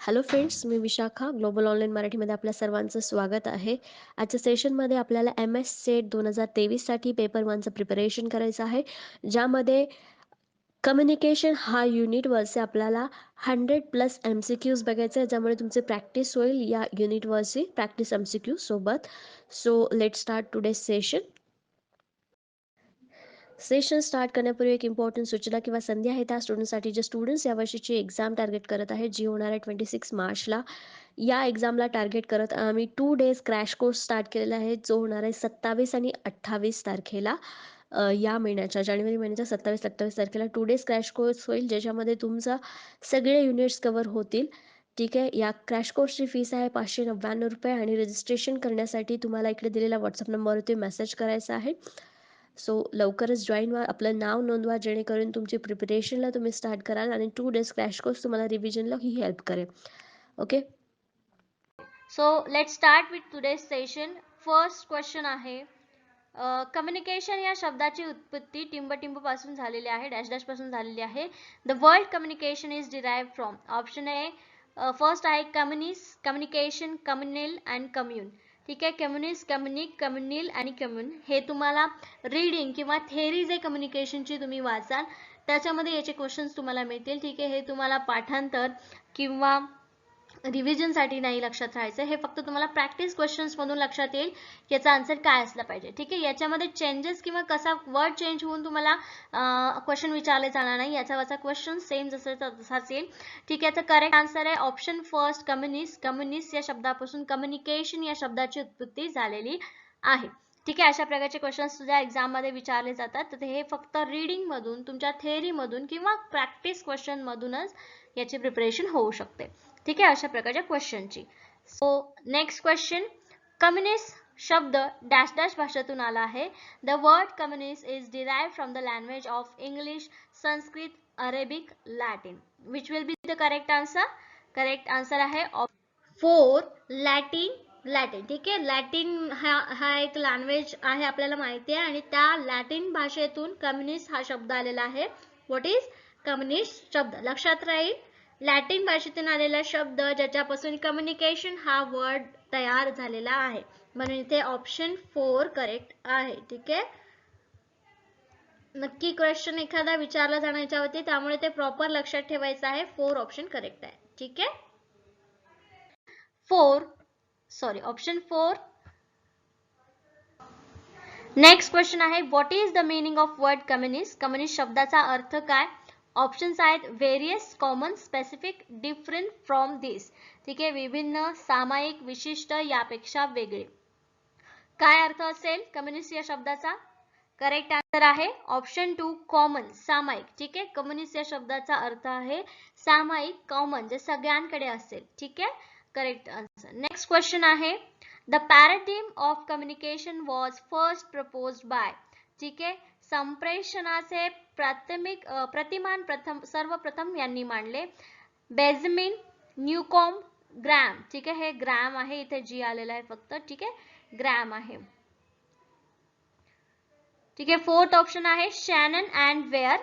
Hello friends, मी Vishakha. Global online मराठीमध्ये आपल्या सर्वांचं स्वागत आहे. आजच्या सेशनमध्ये आपल्याला MS सेट 2023साठी पेपर 1चं प्रिपरेशन करायचं आहे, ज्यामध्ये कम्युनिकेशन हा युनिटवरचे आपल्याला 100+ MCQs बघायचे आहे, ज्यामुळे तुमची प्रॅक्टिस होईल या युनिटवरची प्रॅक्टिस MCQ सोबत. So let start today session. Session start करण्यापूर्वी एक इम्पॉर्टंट सूचना किंवा संधी आहे त्या स्टुडंटसाठी जे स्टुडंट्स यावर्षीची एक्झाम टार्गेट करत आहेत, जी होणार आहे 26 मार्चला. या एक्झामला टार्गेट करत आम्ही 2 डेज क्रॅश कोर्स स्टार्ट केलेला आहे, जो होणार आहे 27 आणि 28 तारखेला. या महिन्याच्या जानेवारी महिन्याच्या 27-28 तारखेला 2 डेज क्रॅश कोर्स होईल, ज्याच्यामध्ये तुमचा सगळे युनिट्स कव्हर होतील. ठीक आहे. या क्रॅश कोर्सची फीस आहे ₹599 आणि रजिस्ट्रेशन करण्यासाठी तुम्हाला इकडे दिलेल्या व्हॉट्सअप नंबरवरती मेसेज करायचा आहे. सो लवकरच जॉईन व्हा, आपलं नाव नोंदवा, जेणेकरून तुमची प्रिपरेशनला तुम्ही स्टार्ट कराल आणि 2 डेज क्रॅश कोर्स तुम्हाला रिव्हिजनला ही हेल्प करेल. Okay. So let's start with today's session. First question आहे, कम्युनिकेशन या शब्दाची उत्पत्ती टिंब पासून झालेली आहे, डॅश डॅश पासून झालेली आहे. The word communication is derived from. Option A first आहे कम्युनिकेशन, कम्युनल अँड कम्युन. ठीक आहे. कम्युनिस्ट, कम्युनिक, कम्युनल आणि कम्युन हे तुम्हाला रीडिंग किंवा थेरी जे कम्युनिकेशनची तुम्ही वाचाल त्याच्यामध्ये याचे क्वेश्चन्स तुम्हाला मिळतील. ठीक आहे. हे तुम्हाला पाठांतर किंवा रिव्हिजनसाठी नाही लक्षात राहायचं, हे फक्त तुम्हाला प्रॅक्टिस क्वेश्चन्स मधून लक्षात येईल याचा आन्सर काय असला पाहिजे. ठीक आहे. याच्यामध्ये चेंजेस किंवा कसा वर्ड चेंज होऊन तुम्हाला क्वेश्चन विचारले जाणार नाही, याचा क्वेश्चन सेम तसाच येईल. ठीक आहे. तर करेक्ट आन्सर आहे ऑप्शन फर्स्ट कम्युनिस्ट. कम्युनिस्ट या शब्दापासून कम्युनिकेशन या शब्दाची उत्पत्ती झालेली आहे. ठीक आहे. अशा प्रकारचे क्वेश्चन्स तुझ्या एक्झाम मध्ये विचारले जातात, तर हे फक्त रीडिंग मधून, तुमच्या थेअरी मधून किंवा प्रॅक्टिस क्वेश्चन मधूनच याची प्रिपरेशन होऊ शकते. ठीक आहे. अशा प्रकारच्या क्वेश्चनची. सो नेक्स्ट क्वेश्चन, कम्युनिस्ट शब्द डॅश डॅश भाषेतून आला आहे. The word communist is derived from the language of English, Sanskrit, Arabic, Latin. Which will be the correct answer? Correct answer आहे 4 लॅटिन. ठीक आहे. लॅटिन हा एक लँग्वेज आहे, आपल्याला माहिती आहे, आणि त्या लॅटिन भाषेतून कम्युनिस्ट हा शब्द आलेला आहे. व्हॉट इज कम्युनिस्ट शब्द? लक्षात राहील, लॅटिन भाषेतून आलेला शब्द ज्याच्यापासून कम्युनिकेशन हा वर्ड तयार झालेला आहे, म्हणून इथे ऑप्शन 4 करेक्ट आहे. ठीक आहे. नक्की क्वेश्चन एखादा विचारला जाण्याच्या होती, त्यामुळे ते प्रॉपर लक्षात ठेवायचं आहे. 4 ऑप्शन करेक्ट आहे. ठीक आहे. ऑप्शन 4. नेक्स्ट क्वेश्चन आहे, what is the meaning of word communist? Communist शब्दाचा अर्थ काय? ऑप्शन्स आहेत various, common, specific, different from this. ठीक आहे. विभिन्न, सामायिक, विशिष्ट, यापेक्षा वेगळे. काय अर्थ असेल कम्युनिस्ट या शब्दाचा? करेक्ट आन्सर आहे ऑप्शन 2 कॉमन, सामायिक. ठीक आहे. कम्युनिस्ट या शब्दाचा अर्थ आहे सामायिक, कॉमन, जे सगळ्यांकडे असेल. ठीक आहे. Correct answer. नेक्स्ट क्वेश्चन आहे, the paradigm of communication was first proposed by. ठीक आहे. संप्रेषणाचे प्रतिमान सर्वप्रथम यांनी मांडले. Benjamin, Newcomb, Graham. ठीक आहे. हे ग्रॅम आहे, इथे जी आलेला आहे फक्त. ठीक आहे. ग्रॅम आहे. ठीक आहे. 4th ऑप्शन आहे शॅनन अँड वेअर.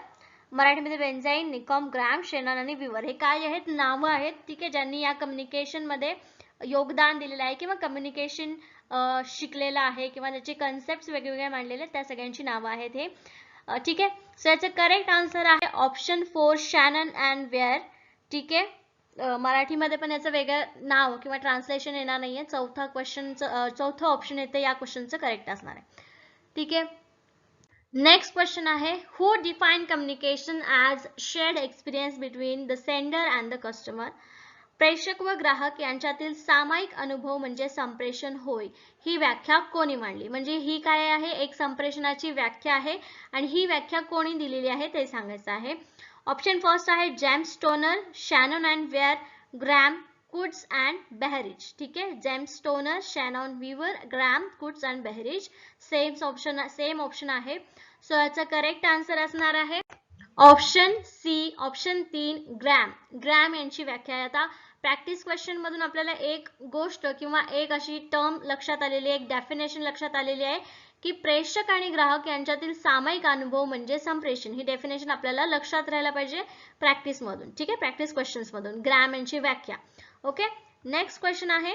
मराठीमध्ये बेंजाइन, निकॉम, ग्रॅम, शेनन आणि विवर हे काय आहेत? नावं आहेत. ठीक आहे. ज्यांनी या कम्युनिकेशन मध्ये योगदान दिलेलं आहे किंवा कम्युनिकेशन शिकलेलं आहे किंवा त्याचे कन्सेप्ट वेगवेगळे मांडलेले, त्या सगळ्यांची नावं आहेत हे. ठीक आहे. सो याचं करेक्ट आन्सर आहे ऑप्शन 4 शॅनन अँड वेअर. ठीक आहे. मराठीमध्ये पण याचं वेगळं नाव किंवा ट्रान्सलेशन येणार नाहीये. चौथा ऑप्शन येते या क्वेश्चनचं करेक्ट असणार आहे. ठीक आहे. नेक्स्ट क्वेश्चन आहे, who define communication as shared experience between the sender and the customer. प्रेषक व ग्राहक यांच्यातील सामायिक अनुभव म्हणजे संप्रेषण होय. ही व्याख्या कोणी मांडली? म्हणजे ही काय आहे? एक संप्रेषणाची व्याख्या आहे आणि ही व्याख्या कोणी दिलेली आहे ते सांगायचं आहे. ऑप्शन फर्स्ट आहे James Stoner, Shannon and Weaver, Graham, Kutts and Behrich. ठीक आहे. James Stoner, Shannon Weaver, Graham, Kutts and Behrich. Same option आहे. सो याचा करेक्ट आन्सर असणार आहे option C, option 3 Graham. Graham यांची व्याख्या. आता प्रॅक्टिस क्वेश्चन मधून आपल्याला एक गोष्ट किंवा एक अशी टर्म लक्षात आलेली आहे, एक डेफिनेशन लक्षात आलेली आहे की प्रेषक आणि ग्राहक यांच्यातील सामायिक अनुभव म्हणजे संप्रेषण. ही डेफिनेशन आपल्याला लक्षात राहायला पाहिजे प्रॅक्टिस मधून. ठीक आहे. प्रॅक्टिस क्वेश्चन्स मधून ग्रॅम यांची व्याख्या. ओके, नेक्स्ट क्वेश्चन आहे,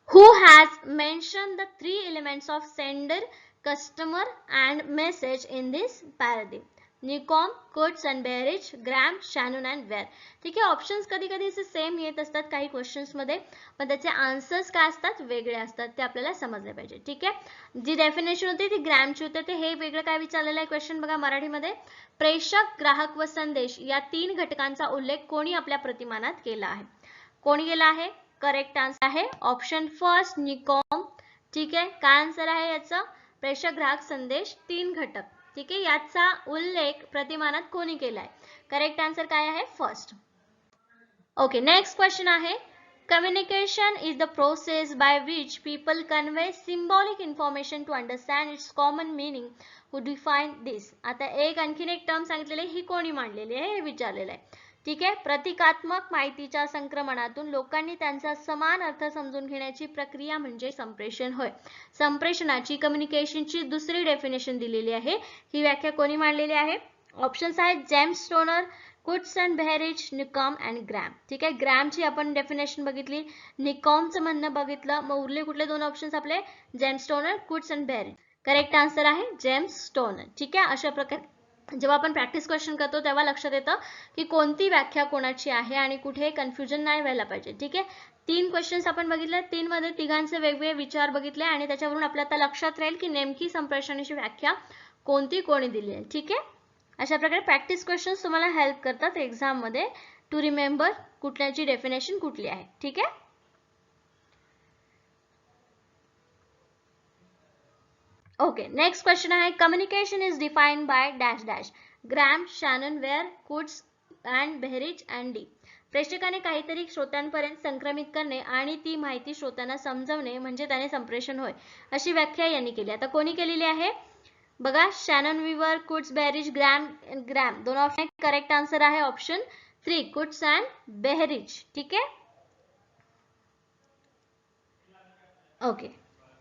who has mentioned the three elements of sender, customer and message in this paradigm? Newcomb, Kutts and Behrich, Graham, Shannon and Weaver. ठीक आहे, ऑप्शन्स कधी कधी असे सेम येत असतात काही क्वेश्चन्स मध्ये, पण त्याचे आन्सर्स काय असतात, वेगळे असतात, ते आपल्याला समजले पाहिजे. ठीक आहे, जी डेफिनेशन होती ती ग्रॅमची होते, ते हे वेगळं काय विचारलेलं आहे क्वेश्चन बघा मराठीमध्ये, प्रेषक, ग्राहक व संदेश या 3 घटकांचा उल्लेख कोणी आपल्या प्रतिमानात केला आहे? कोणी केला आहे? करेक्ट आन्सर आहे ऑप्शन फर्स्ट, निकॉम. ठीक आहे, काय आन्सर आहे याचा? प्रेषक, ग्राहक, संदेश 3 घटक. ठीक आहे, याचा उल्लेख प्रतिमानात कोणी केलाय? करेक्ट आन्सर काय आहे? फर्स्ट. ओके, नेक्स्ट क्वेश्चन आहे, communication is the process by which people convey symbolic information to understand its common meaning. Who define this? आता आणखीन एक टर्म सांगितलेली आहे, ही कोणी मांडलेली आहे हे विचारलेलं आहे. ठीक आहे, प्रतिकात्मक माहितीच्या संक्रमणातून लोकांनी त्यांचा समान अर्थ समजून घेण्याची प्रक्रिया म्हणजे संप्रेषण होय. संप्रेषणाची, कम्युनिकेशनची दुसरी डेफिनेशन दिलेली आहे, ही व्याख्या कोणी मांडलेली आहे? ऑप्शन्स आहेत James Stoner, Kutts and Behrich, Newcomb and Graham. ठीक आहे, ग्रॅमची आपण डेफिनेशन बघितली, निकॉमचं म्हणणं बघितलं, मग उरले कुठले दोन ऑप्शन्स आपले? James Stoner, Kutts and Behrich. Correct answer आहे जेम्स स्टोनर. ठीक आहे, अशा प्रकारे जेव्हा आपण प्रॅक्टिस क्वेश्चन करतो तेव्हा लक्षात येतं की कोणती व्याख्या कोणाची आहे आणि कुठे कन्फ्युजन नाही व्हायला पाहिजे. ठीक आहे, 3 क्वेश्चन्स आपण बघितले, 3 मध्ये तिघांचे वेगवेगळे विचार बघितले आणि त्याच्यावरून आपल्याला लक्षात राहील की नेमकी संप्रेषणाची व्याख्या कोणती कोणी दिली आहे. ठीक आहे, अशा प्रकारे प्रॅक्टिस क्वेश्चन्स तुम्हाला हेल्प करतात एक्झाम मध्ये टू रिमेंबर कुठल्याची डेफिनेशन कुठली आहे. ठीक आहे, ओके, नेक्स्ट क्वेश्चन आहे, communication is defined by dash dash, Graham, Shannon, Weaver, Kutts and Behrich and D. प्रेषकाने काहीतरी श्रोत्यांपर्यंत संक्रमित करणे आणि ती माहिती श्रोत्यांना समजवणे म्हणजे त्याने संप्रेषण होय, अशी व्याख्या यांनी केली. आता कोणी केलेली आहे बघा? Shannon, Weaver, Kutts, Behrich, Graham. दोन ऑप्शन. करेक्ट आन्सर आहे ऑप्शन 3, कुट्स अँड बेहरिच. ठीक आहे, ओके,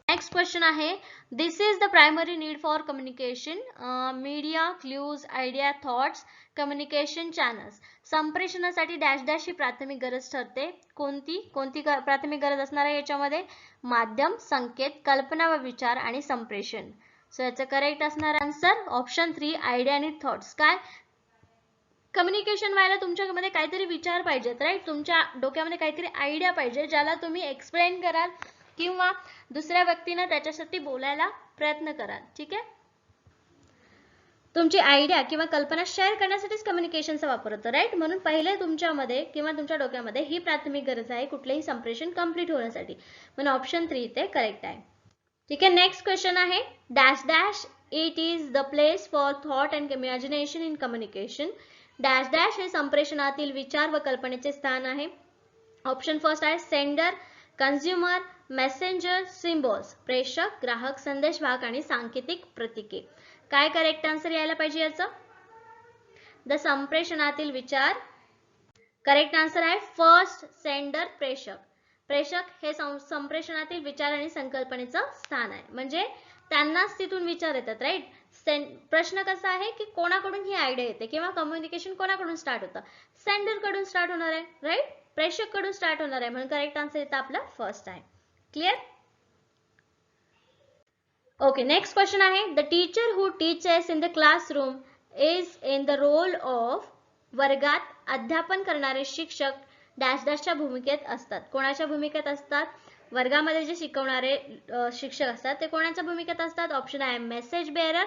नेक्स्ट क्वेश्चन आहे, this is the primary need for communication, media, clues, idea, thoughts, communication channels. संप्रेषणासाठी डॅश डॅश ही प्राथमिक गरज ठरते. कोणती कोणती प्राथमिक गरज असणार आहे याच्यामध्ये? माध्यम, संकेत, कल्पना व विचार आणि संप्रेषण. सो याचं करेक्ट असणार आन्सर ऑप्शन 3, आयडिया आणि थॉट्स. काय? कम्युनिकेशन व्हायला तुमच्यामध्ये काहीतरी विचार पाहिजेत, राईट? तुमच्या डोक्यामध्ये काहीतरी आयडिया पाहिजे ज्याला तुम्ही एक्सप्लेन कराल किंवा दुसऱ्या व्यक्तीने त्याच्यासाठी बोलायला प्रयत्न कराल. ठीक आहे, तुमची आयडिया किंवा कल्पना शेअर करण्यासाठीच कम्युनिकेशनचा वापर होतो, राईट? म्हणून पहिले तुमच्यामध्ये किंवा तुमच्या डोक्यामध्ये ही प्राथमिक गरज आहे कुठलेही संप्रेषण कंप्लीट होण्यासाठी. म्हणून ऑप्शन 3 इथे करेक्ट आहे. ठीक आहे, नेक्स्ट क्वेश्चन आहे, dash dash it is the place for thought and imagination in communication. Dash dash हे संप्रेषणातील विचार व कल्पनेचे स्थान आहे. ऑप्शन फर्स्ट आहे सेंडर, कन्झ्युमर, मेसेंजर, सिम्बॉल्स. प्रेषक, ग्राहक, संदेशवाहक आणि सांकेतिक प्रतीके. काय करेक्ट आन्सर यायला पाहिजे याचं? द संप्रेषणातील विचार. करेक्ट आन्सर आहे फर्स्ट, सेंडर, प्रेषक. प्रेषक हे संप्रेषणातील विचार आणि संकल्पनेचं स्थान आहे, म्हणजे त्यांनाच तिथून विचार येतात, राईट? प्रश्न कसा आहे की कोणाकडून ही आयडिया येते किंवा कम्युनिकेशन कोणाकडून स्टार्ट होतं? सेंडर कडून स्टार्ट होणार आहे, राईट? प्रेषक कडून स्टार्ट होणार आहे, म्हणून करेक्ट आन्सर इथं आपला फर्स्ट आहे. क्लिअर? ओके, नेक्स्ट क्वेश्चन आहे, the teacher who teachers in the classroom is in the role of. वर्गात अध्यापन करणारे शिक्षक डॅश डॅशच्या भूमिकेत असतात. कोणाच्या भूमिकेत असतात? वर्गामध्ये जे शिकवणारे शिक्षक असतात ते कोणाच्या भूमिकेत असतात? ऑप्शन आहे message bearer,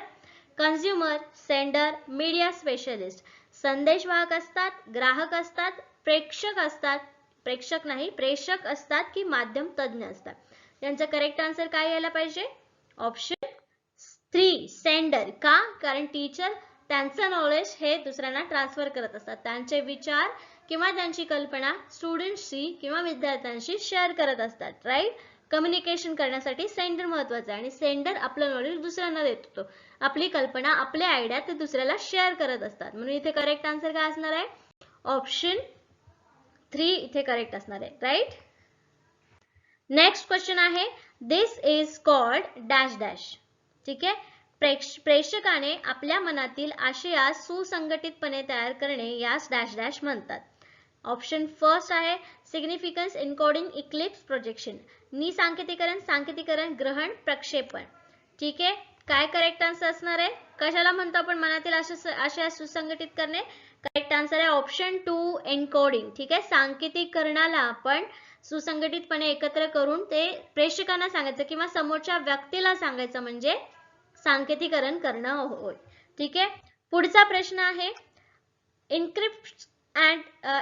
consumer, sender, media specialist. संदेशवाहक असतात, ग्राहक असतात, प्रेक्षक असतात, प्रेक्षक नाही प्रेषक असतात की माध्यम तज्ञ असतात. त्यांचं करेक्ट आन्सर काय यायला पाहिजे? Option 3, sender. का? कारण टीचर त्यांचं नॉलेज हे दुसऱ्यांना ट्रान्सफर करत असतात, त्यांचे विचार किंवा त्यांची कल्पना स्टुडंट्सशी किंवा विद्यार्थ्यांशी शेअर करत असतात, राईट? कम्युनिकेशन करण्यासाठी सेंडर महत्वाचं आहे आणि सेंडर आपलं नॉलेज दुसऱ्यांना देतो, आपली कल्पना, आपल्या आयडिया ते दुसऱ्याला शेअर करत असतात. म्हणून इथे करेक्ट आन्सर काय असणार आहे? ऑप्शन 3 इथे करेक्ट असणार आहे, राईट? नेक्स्ट क्वेश्चन आहे, this is called dash dash. ठीक आहे, प्रेक्षकाने आपल्या मनातील आशयास सुसंघटितपणे तयार करणे यास डॅश डॅश म्हणतात. ऑप्शन फर्स्ट आहे सिग्निफिकन्स इन्कोडिंग इक्लिप्स प्रोजेक्शन, निसांकेतिकरण, सांकेतिकरण, ग्रहण, प्रक्षेपण. ठीक आहे, काय करेक्ट आन्सर असणार आहे? कशाला म्हणतो आपण मनातील आशय सुसंघटित करणे? करेक्ट आन्सर आहे ऑप्शन 2 एन्कोडिंग. ठीक आहे, सांकेतिकरणाला आपण सुसंघटितपणे एकत्र करून ते प्रेक्षकांना सांगायचं किंवा समोरच्या व्यक्तीला सांगायचं म्हणजे सांकेतिकरण करणं होय. ठीक आहे, पुढचा प्रश्न आहे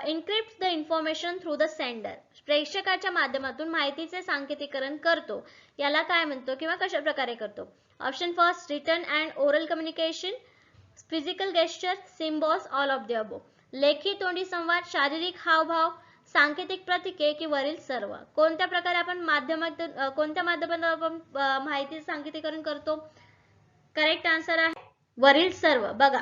encrypt the information through the sender. प्रेक्षकाच्या माध्यमातून माहितीचे सांकेतिकरण करतो, याला काय म्हणतो किंवा कशा प्रकारे करतो? Option first written and oral communication, physical gesture, symbols, all of the above. लेखी तोंडी संवाद, शारीरिक हावभाव, सांकेतिक प्रतीके की वरील सर्व. कोणत्या प्रकारे आपण कोणत्या माध्यमातून आपण माहितीचे सांकेतिकरण करतो? करेक्ट आन्सर आहे वरील सर्व. बघा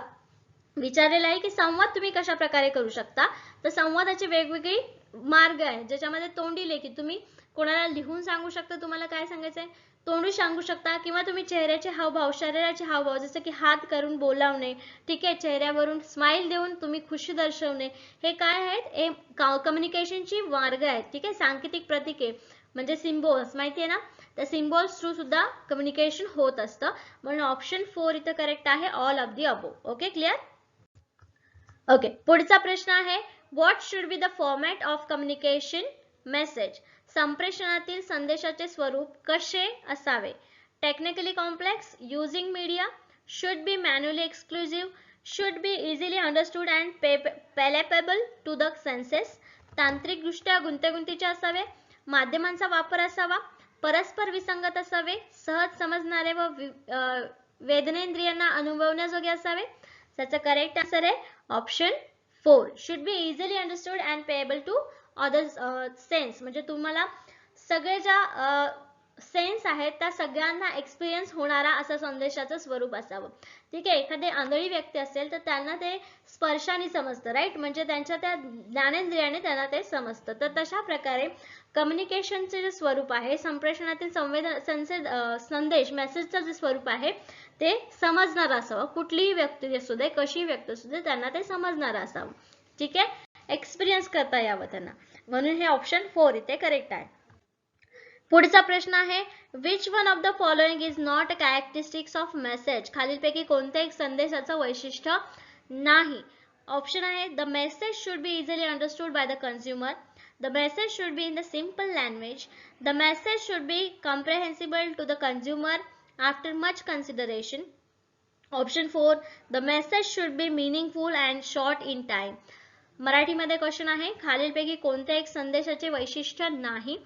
विचारलेलं आहे की संवाद तुम्ही कशा प्रकारे करू शकता, तर संवादाचे वेगवेगळे मार्ग आहेत ज्याच्यामध्ये तोंडी लेखी, तुम्ही कोणाला लिहून सांगू शकता तुम्हाला काय सांगायचंय, तोंडी सांगू शकता, किंवा तुम्ही चेहऱ्याचे हावभाव, शरीराचे हावभाव जसं की हात करून बोलावणे, ठीक आहे, चेहऱ्यावरून स्माइल देऊन तुम्ही खुशी दर्शवणे, हे काय आहेत? हे कम्युनिकेशनची मार्ग आहेत. ठीक आहे, सांकेतिक प्रतीके म्हणजे सिम्बॉल्स माहिती आहे ना, त्या सिम्बॉल्स थ्रू सुद्धा कम्युनिकेशन होत असतं. म्हणून ऑप्शन 4 इथं करेक्ट आहे, all of the above. Okay, clear? Okay, पुढचा प्रश्न आहे what should be the format of communication message. संप्रेषणातील संदेशाचे स्वरूप कसे असावे? Technically complex, using media, should be manually exclusive, should be easily understood and palpable to the senses, तांत्रिकदृष्ट्या गुंतागुंतीचे असावे, माध्यमांचा वापर असावा, परस्पर विसंगत असावे, सहज समजणारे व वेदनेंद्रियांना अनुभवण्याजोगे असावे. त्याचा करेक्ट आन्सर आहे option 4 should be easily understood and payable to other sense. म्हणजे तुम्हाला सगळे ज्या सेन्स आहेत त्या सगळ्यांना एक्सपिरियन्स होणारा असं संदेशाचं स्वरूप असावं. ठीक आहे, एखादी आंधळी व्यक्ती असेल तर त्यांना ते स्पर्शाने समजतं, राईट, म्हणजे त्यांच्या त्या ज्ञानेंद्रियाने त्यांना ते समजतं. तर तशा प्रकारे कम्युनिकेशनचे जे स्वरूप आहे, संप्रेषणातील संदेश मेसेजचं जे स्वरूप आहे ते समजणार असावं. कुठलीही व्यक्ती असू दे, कशी व्यक्ती असू दे, त्यांना ते समजणार असावं. ठीक आहे, एक्सपिरियन्स करता यावं त्यांना, म्हणून हे ऑप्शन 4 इथे करेक्ट आहे. पुढचा प्रश्न आहे which one of the following is not characteristics of message. खालीलपैकी कोणत्या एक संदेशाचं वैशिष्ट्य नाही? ऑप्शन आहे the message should be easily understood by the consumer, the message should be in the simple language, the message should be comprehensible to the consumer after much consideration. Option 4 the message should be meaningful and short in time. मराठीमध्ये question आहे खालीलपैकी कोणत्या एक संदेशाचे वैशिष्ट्य नाही?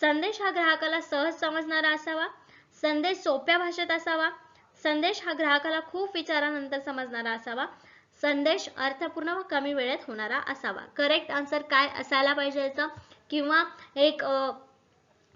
संदेश हा ग्राहकाला सहज समजणारा असावा, संदेश सोप्या भाषेत असावा, संदेश हा ग्राहकाला खूप विचारानंतर समजणारा असावा, संदेश अर्थपूर्ण व कमी वेळेत होणारा असावा. करेक्ट आन्सर काय असायला पाहिजे याचा, किंवा एक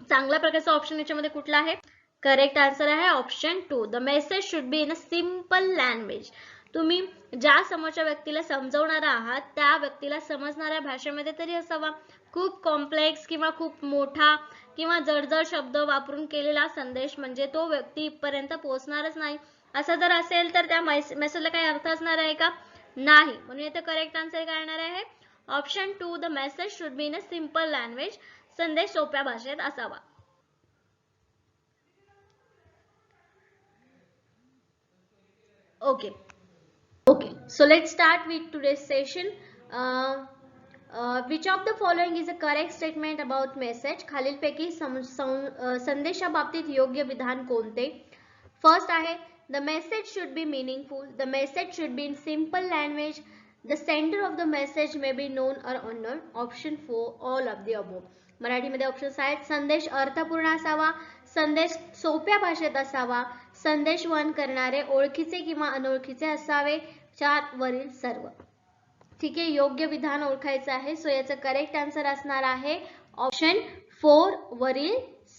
चांगल्या प्रकारचा ऑप्शन याच्यामध्ये कुठला आहे? करेक्ट आन्सर आहे option 2 the message should be in a simple language. तुम्ही ज्या समोरच्या व्यक्तीला समजवणार आहात त्या व्यक्तीला समजणाऱ्या भाषेमध्ये तरी असावा. खूप कॉम्प्लेक्स किंवा खूप मोठा किंवा जडजड शब्द वापरून केलेला संदेश म्हणजे तो व्यक्तीपर्यंत पोहोचणारच नाही. असं जर असेल तर त्या मेसेजला काही अर्थ असणार आहे का? नाही. म्हणून इथे करेक्ट आन्सर काय येणार आहे? Option 2 the message should be in a simple language. संदेश सोप्या भाषेत असावा. Okay. So let's start with today's session. Which of the following is a correct statement about message? खालीलपैकी संदेशाबाबतीत योग्य विधान कोणते? फर्स्ट आहे the message should be meaningful, the message should be in simple language, the sender of the message may be known or unknown. Option 4 all of the above. मराठीमध्ये options आहेत संदेश अर्थपूर्ण असावा, संदेश सोप्या भाषेत असावा, संदेश वहन करणारे ओळखीचे किंवा अनोळखीचे असावे, 4 वरील सर्व. ठीक आहे, योग्य विधान ओळखायचं आहे. सो याचं करेक्ट आन्सर असणार आहे ऑप्शन 4 वरील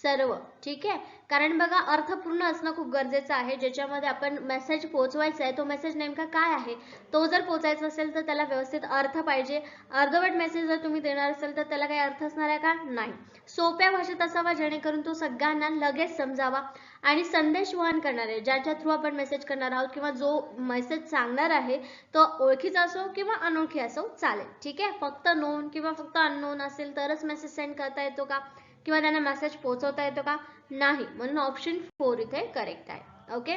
सर्व. ठीक आहे, कारण बघा अर्थपूर्ण असणं खूप गरजेचं आहे. ज्याच्यामध्ये आपण मेसेज पोहोचवायचा आहे तो मेसेज नेमका काय आहे तो जर पोहोचायचा असेल तर त्याला व्यवस्थित अर्थ पाहिजे. अर्धवट मेसेज जर तुम्ही देणार असेल तर त्याला काही अर्थ असणार आहे का? नाही. सोप्या भाषेत असावा जेणेकरून तो सगळ्यांना लगेच समजावा आणि संदेश वहन करणार आहे. ज्याच्या थ्रू आपण मेसेज करणार आहोत किंवा जो मेसेज सांगणार आहे तो ओळखीचा असो किंवा अनोळखी असो चालेल. ठीक आहे, फक्त नोन किंवा फक्त अननोन असेल तरच मेसेज सेंड करता येतो का किंवा त्यांना मेसेज पोहोचवता येतो का? नाही. म्हणून ऑप्शन 4 इथे करेक्ट आहे. ओके,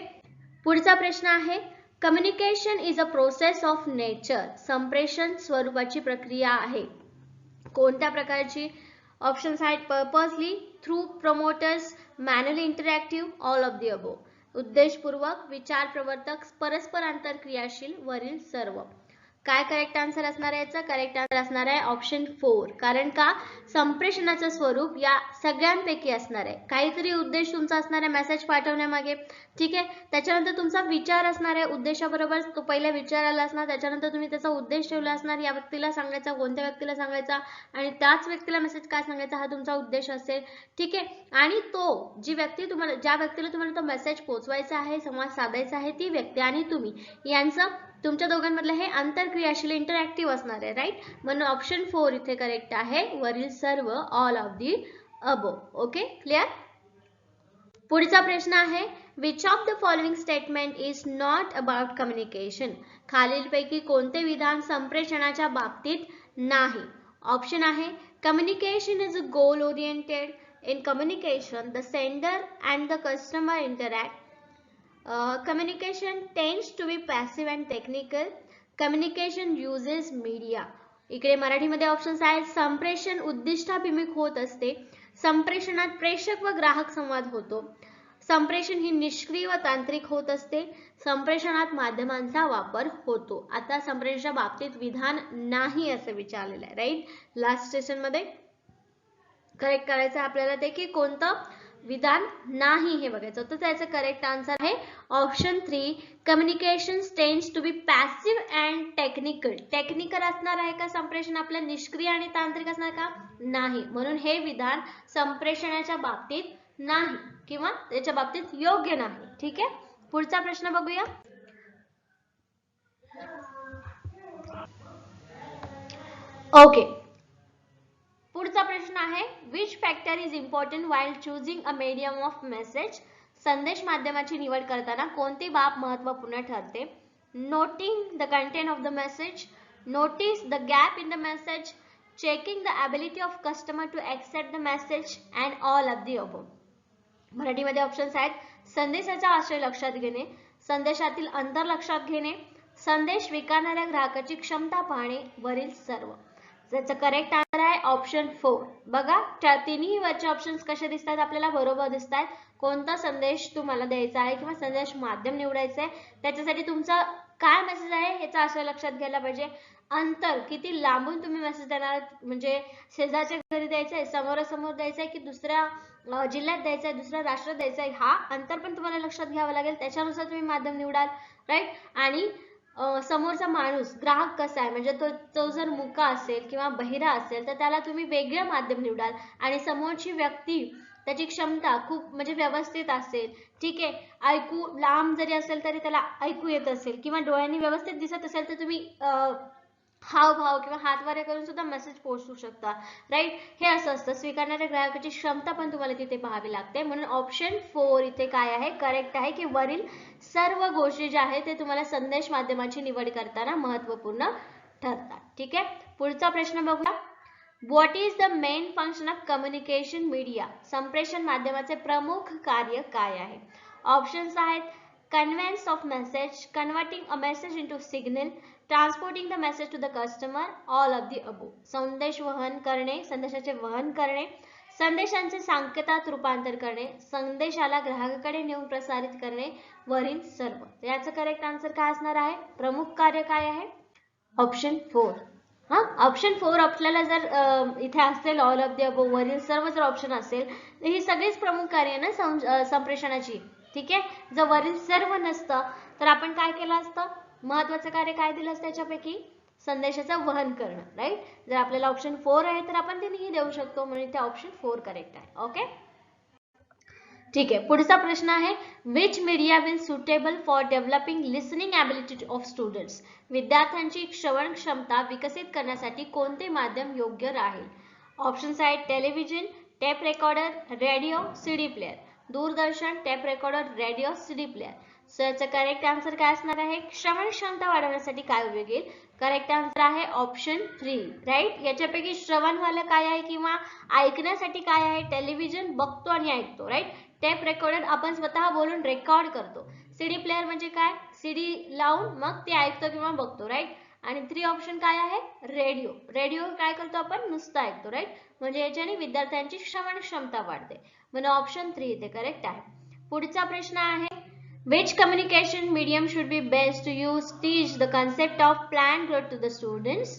पुढचा प्रश्न आहे communication is a process of nature. संप्रेषण स्वरूपाची प्रक्रिया आहे. कोणत्या प्रकारची? ऑप्शन्स आहेत purposely, through promoters, manually interactive, all of the above. उद्देशपूर्वक, विचार प्रवर्तक, परस्पर आंतरक्रियाशील, वरील सर्व. काय करेक्ट आन्सर असणार आहे? याचा करेक्ट आन्सर असणार आहे ऑप्शन 4. कारण का संप्रेषणाचं स्वरूप या सगळ्यांपैकी असणार आहे. काहीतरी उद्देश तुमचा असणार आहे मेसेज पाठवण्यामागे. ठीक आहे, त्याच्यानंतर तुमचा विचार असणार आहे. उद्देशाबरोबर तो पहिल्या विचाराला असणार, त्याच्यानंतर तुम्ही त्याचा उद्देश ठेवला असणार. या व्यक्तीला सांगायचा, कोणत्या व्यक्तीला सांगायचा आणि त्याच व्यक्तीला मेसेज काय सांगायचा हा तुमचा उद्देश असेल. ठीक आहे, आणि तो ज्या व्यक्तीला तुम्हाला तो मेसेज पोहोचवायचा आहे, संवाद साधायचा आहे, ती व्यक्ती आणि तुम्ही यांचं तुमच्या दोघांमधलं हे आंतरक्रियाशील इंटरॅक्टिव्ह असणार आहे. राईट, म्हणून ऑप्शन 4 इथे करेक्ट आहे. वरील सर्व, all of the above. Okay, clear. पुढचा प्रश्न आहे which of the following statement is not about communication. खालीलपैकी कोणते विधान संप्रेषणाच्या बाबतीत नाही? ऑप्शन आहे communication is a goal oriented. In communication the sender and the customer interact. Communication tends to be passive and technical. Communication uses media. इकडे मराठीमध्ये options आहेत संप्रेषण उद्दिष्टाभिमुख होत असते. संप्रेषणात प्रेषक व ग्राहक संवाद होतो. संप्रेषण ही निष्क्रिय व तांत्रिक होत असते. संप्रेषणात माध्यमांचा वापर होतो. आता संप्रेषणाच्या बाबतीत विधान नाही असं विचारलेलं आहे. राईट, लास्ट सेशन मध्ये करेक्ट करायचं आपल्याला ते की कोणतं विधान नाही हे बघायचं होतं. त्याचं करेक्ट आन्सर आहे option 3. Communication tends to be passive and technical. Technical असणार आहे का संप्रेषण आपलं निष्क्रिय आणि तांत्रिक असणार का? नाही. म्हणून हे विधान संप्रेषणाच्या बाबतीत नाही किंवा त्याच्या बाबतीत योग्य नाही. ठीक आहे, पुढचा प्रश्न बघूया. ओके, पुढचा प्रश्न आहे which factor is important while choosing a medium of message. संदेश माध्यमाची निवड करताना कोणती बाब महत्त्वपूर्ण ठरते? Noting the content of the message, notice the gap in the message, checking the ability of customer to accept the message and all of the above. मराठीमध्ये options आहेत संदेशाचा आशय लक्षात घेणे, संदेशातील अंतर लक्षात घेणे, संदेश स्वीकारणाऱ्या ग्राहकाची क्षमता पाहणे, वरील सर्व. त्याचं करेक्ट आन्सर आहे ऑप्शन 4. बघा तिन्ही वरचे ऑप्शन्स कसे दिसतात आपल्याला? बरोबर दिसतात. कोणता संदेश तुम्हाला द्यायचा आहे किंवा संदेश माध्यम निवडायचं आहे त्याच्यासाठी तुमचा काय मेसेज आहे याचा आशय लक्षात घ्यायला पाहिजे. अंतर किती लांबून तुम्ही मेसेज देणार, म्हणजे शेजारच्या घरी द्यायचं आहे, समोरासमोर द्यायचं आहे की दुसऱ्या जिल्ह्यात द्यायचं आहे, दुसऱ्या राष्ट्रात द्यायचं आहे, हा अंतर पण तुम्हाला लक्षात घ्यावं लागेल. त्याच्यानुसार तुम्ही माध्यम निवडाल. राईट, आणि समोरचा माणूस ग्राहक कसा आहे, म्हणजे तो जर मुका असेल किंवा बहिरा असेल तर त्याला तुम्ही वेगळं माध्यम निवडाल. आणि समोरची व्यक्ती त्याची क्षमता खूप म्हणजे व्यवस्थित असेल. ठीक आहे, ऐकू लांब जरी असेल तरी त्याला ऐकू येत असेल किंवा डोळ्यांनी व्यवस्थित दिसत असेल तर तुम्ही हावभाव किंवा हातवारे करून सुद्धा मेसेज पोहोचवू शकता. राईट, हे असं असतं. स्वीकारणाऱ्या ग्राहकाची क्षमता पण तुम्हाला तिथे पाहावी लागते. म्हणून ऑप्शन 4 इथे काय आहे? करेक्ट आहे की वरील सर्व गोष्टी ज्या आहेत ते तुम्हाला संदेश माध्यमाची निवड करताना महत्त्वपूर्ण ठरतात. ठीक आहे, पुढचा प्रश्न बघूया. What is the main function of communication media. संप्रेषण माध्यमाचे प्रमुख कार्य काय आहे? ऑप्शन्स आहेत conveyance of message, converting a message into signal, transporting the message to the customer, all of the above. संदेश वहन करणे, संदेशाचे वहन करणे, संदेशांचे सांकेतात रूपांतर करणे, संदेशाला ग्राहकाकडे नेऊन प्रसारित करणे, वरील सर्व. याचं करेक्ट आन्सर काय असणार आहे? प्रमुख कार्य काय आहे? ऑप्शन 4. ऑप्शन 4 आपल्याला जर इथे असेल ऑल ऑफ द अबोव, वरील सर्व जर ऑप्शन असेल तर ही सगळीच प्रमुख कार्य ना संप्रेषणाची. ठीक आहे, जर वरील सर्व नसतं तर आपण काय केलं असतं? महत्वाचं कार्य काय दिलं असतं त्याच्यापैकी? संदेशाचं वहन करणं. राईट, जर आपल्याला ऑप्शन 4 आहे तर आपण तिन्ही देऊ शकतो. म्हणून इथे ऑप्शन 4 करेक्ट आहे. ओके. ठीक आहे, पुढचा प्रश्न आहे which media will suitable for developing listening ability of students. विद्यार्थ्यांची श्रवण क्षमता विकसित करण्यासाठी कोणते माध्यम योग्य राहील? ऑप्शन्स आहेत television, tape recorder, radio, CD player. दूरदर्शन, tape recorder, radio, CD player. So याचं करेक्ट आन्सर काय असणार आहे? श्रवण क्षमता वाढवण्यासाठी काय उपयोग येईल? करेक्ट आन्सर आहे ऑप्शन 3, राईट. याच्यापैकी श्रवणवालं काय आहे किंवा ऐकण्यासाठी काय आहे? टेलिव्हिजन बघतो आणि ऐकतो, राईट. टेप रेकॉर्डर आपण स्वतः बोलून रेकॉर्ड करतो. सीडी प्लेअर म्हणजे काय? सीडी लावून मग ते ऐकतो किंवा बघतो, राईट. आणि 3 ऑप्शन काय आहे? रेडिओ. रेडिओ काय करतो आपण? नुसतं ऐकतो, राईट. म्हणजे याच्याने विद्यार्थ्यांची श्रवण क्षमता वाढते. म्हणून ऑप्शन 3 इथे करेक्ट आहे. पुढचा प्रश्न आहे which communication medium should be best to use teach the concept of planned growth to the students?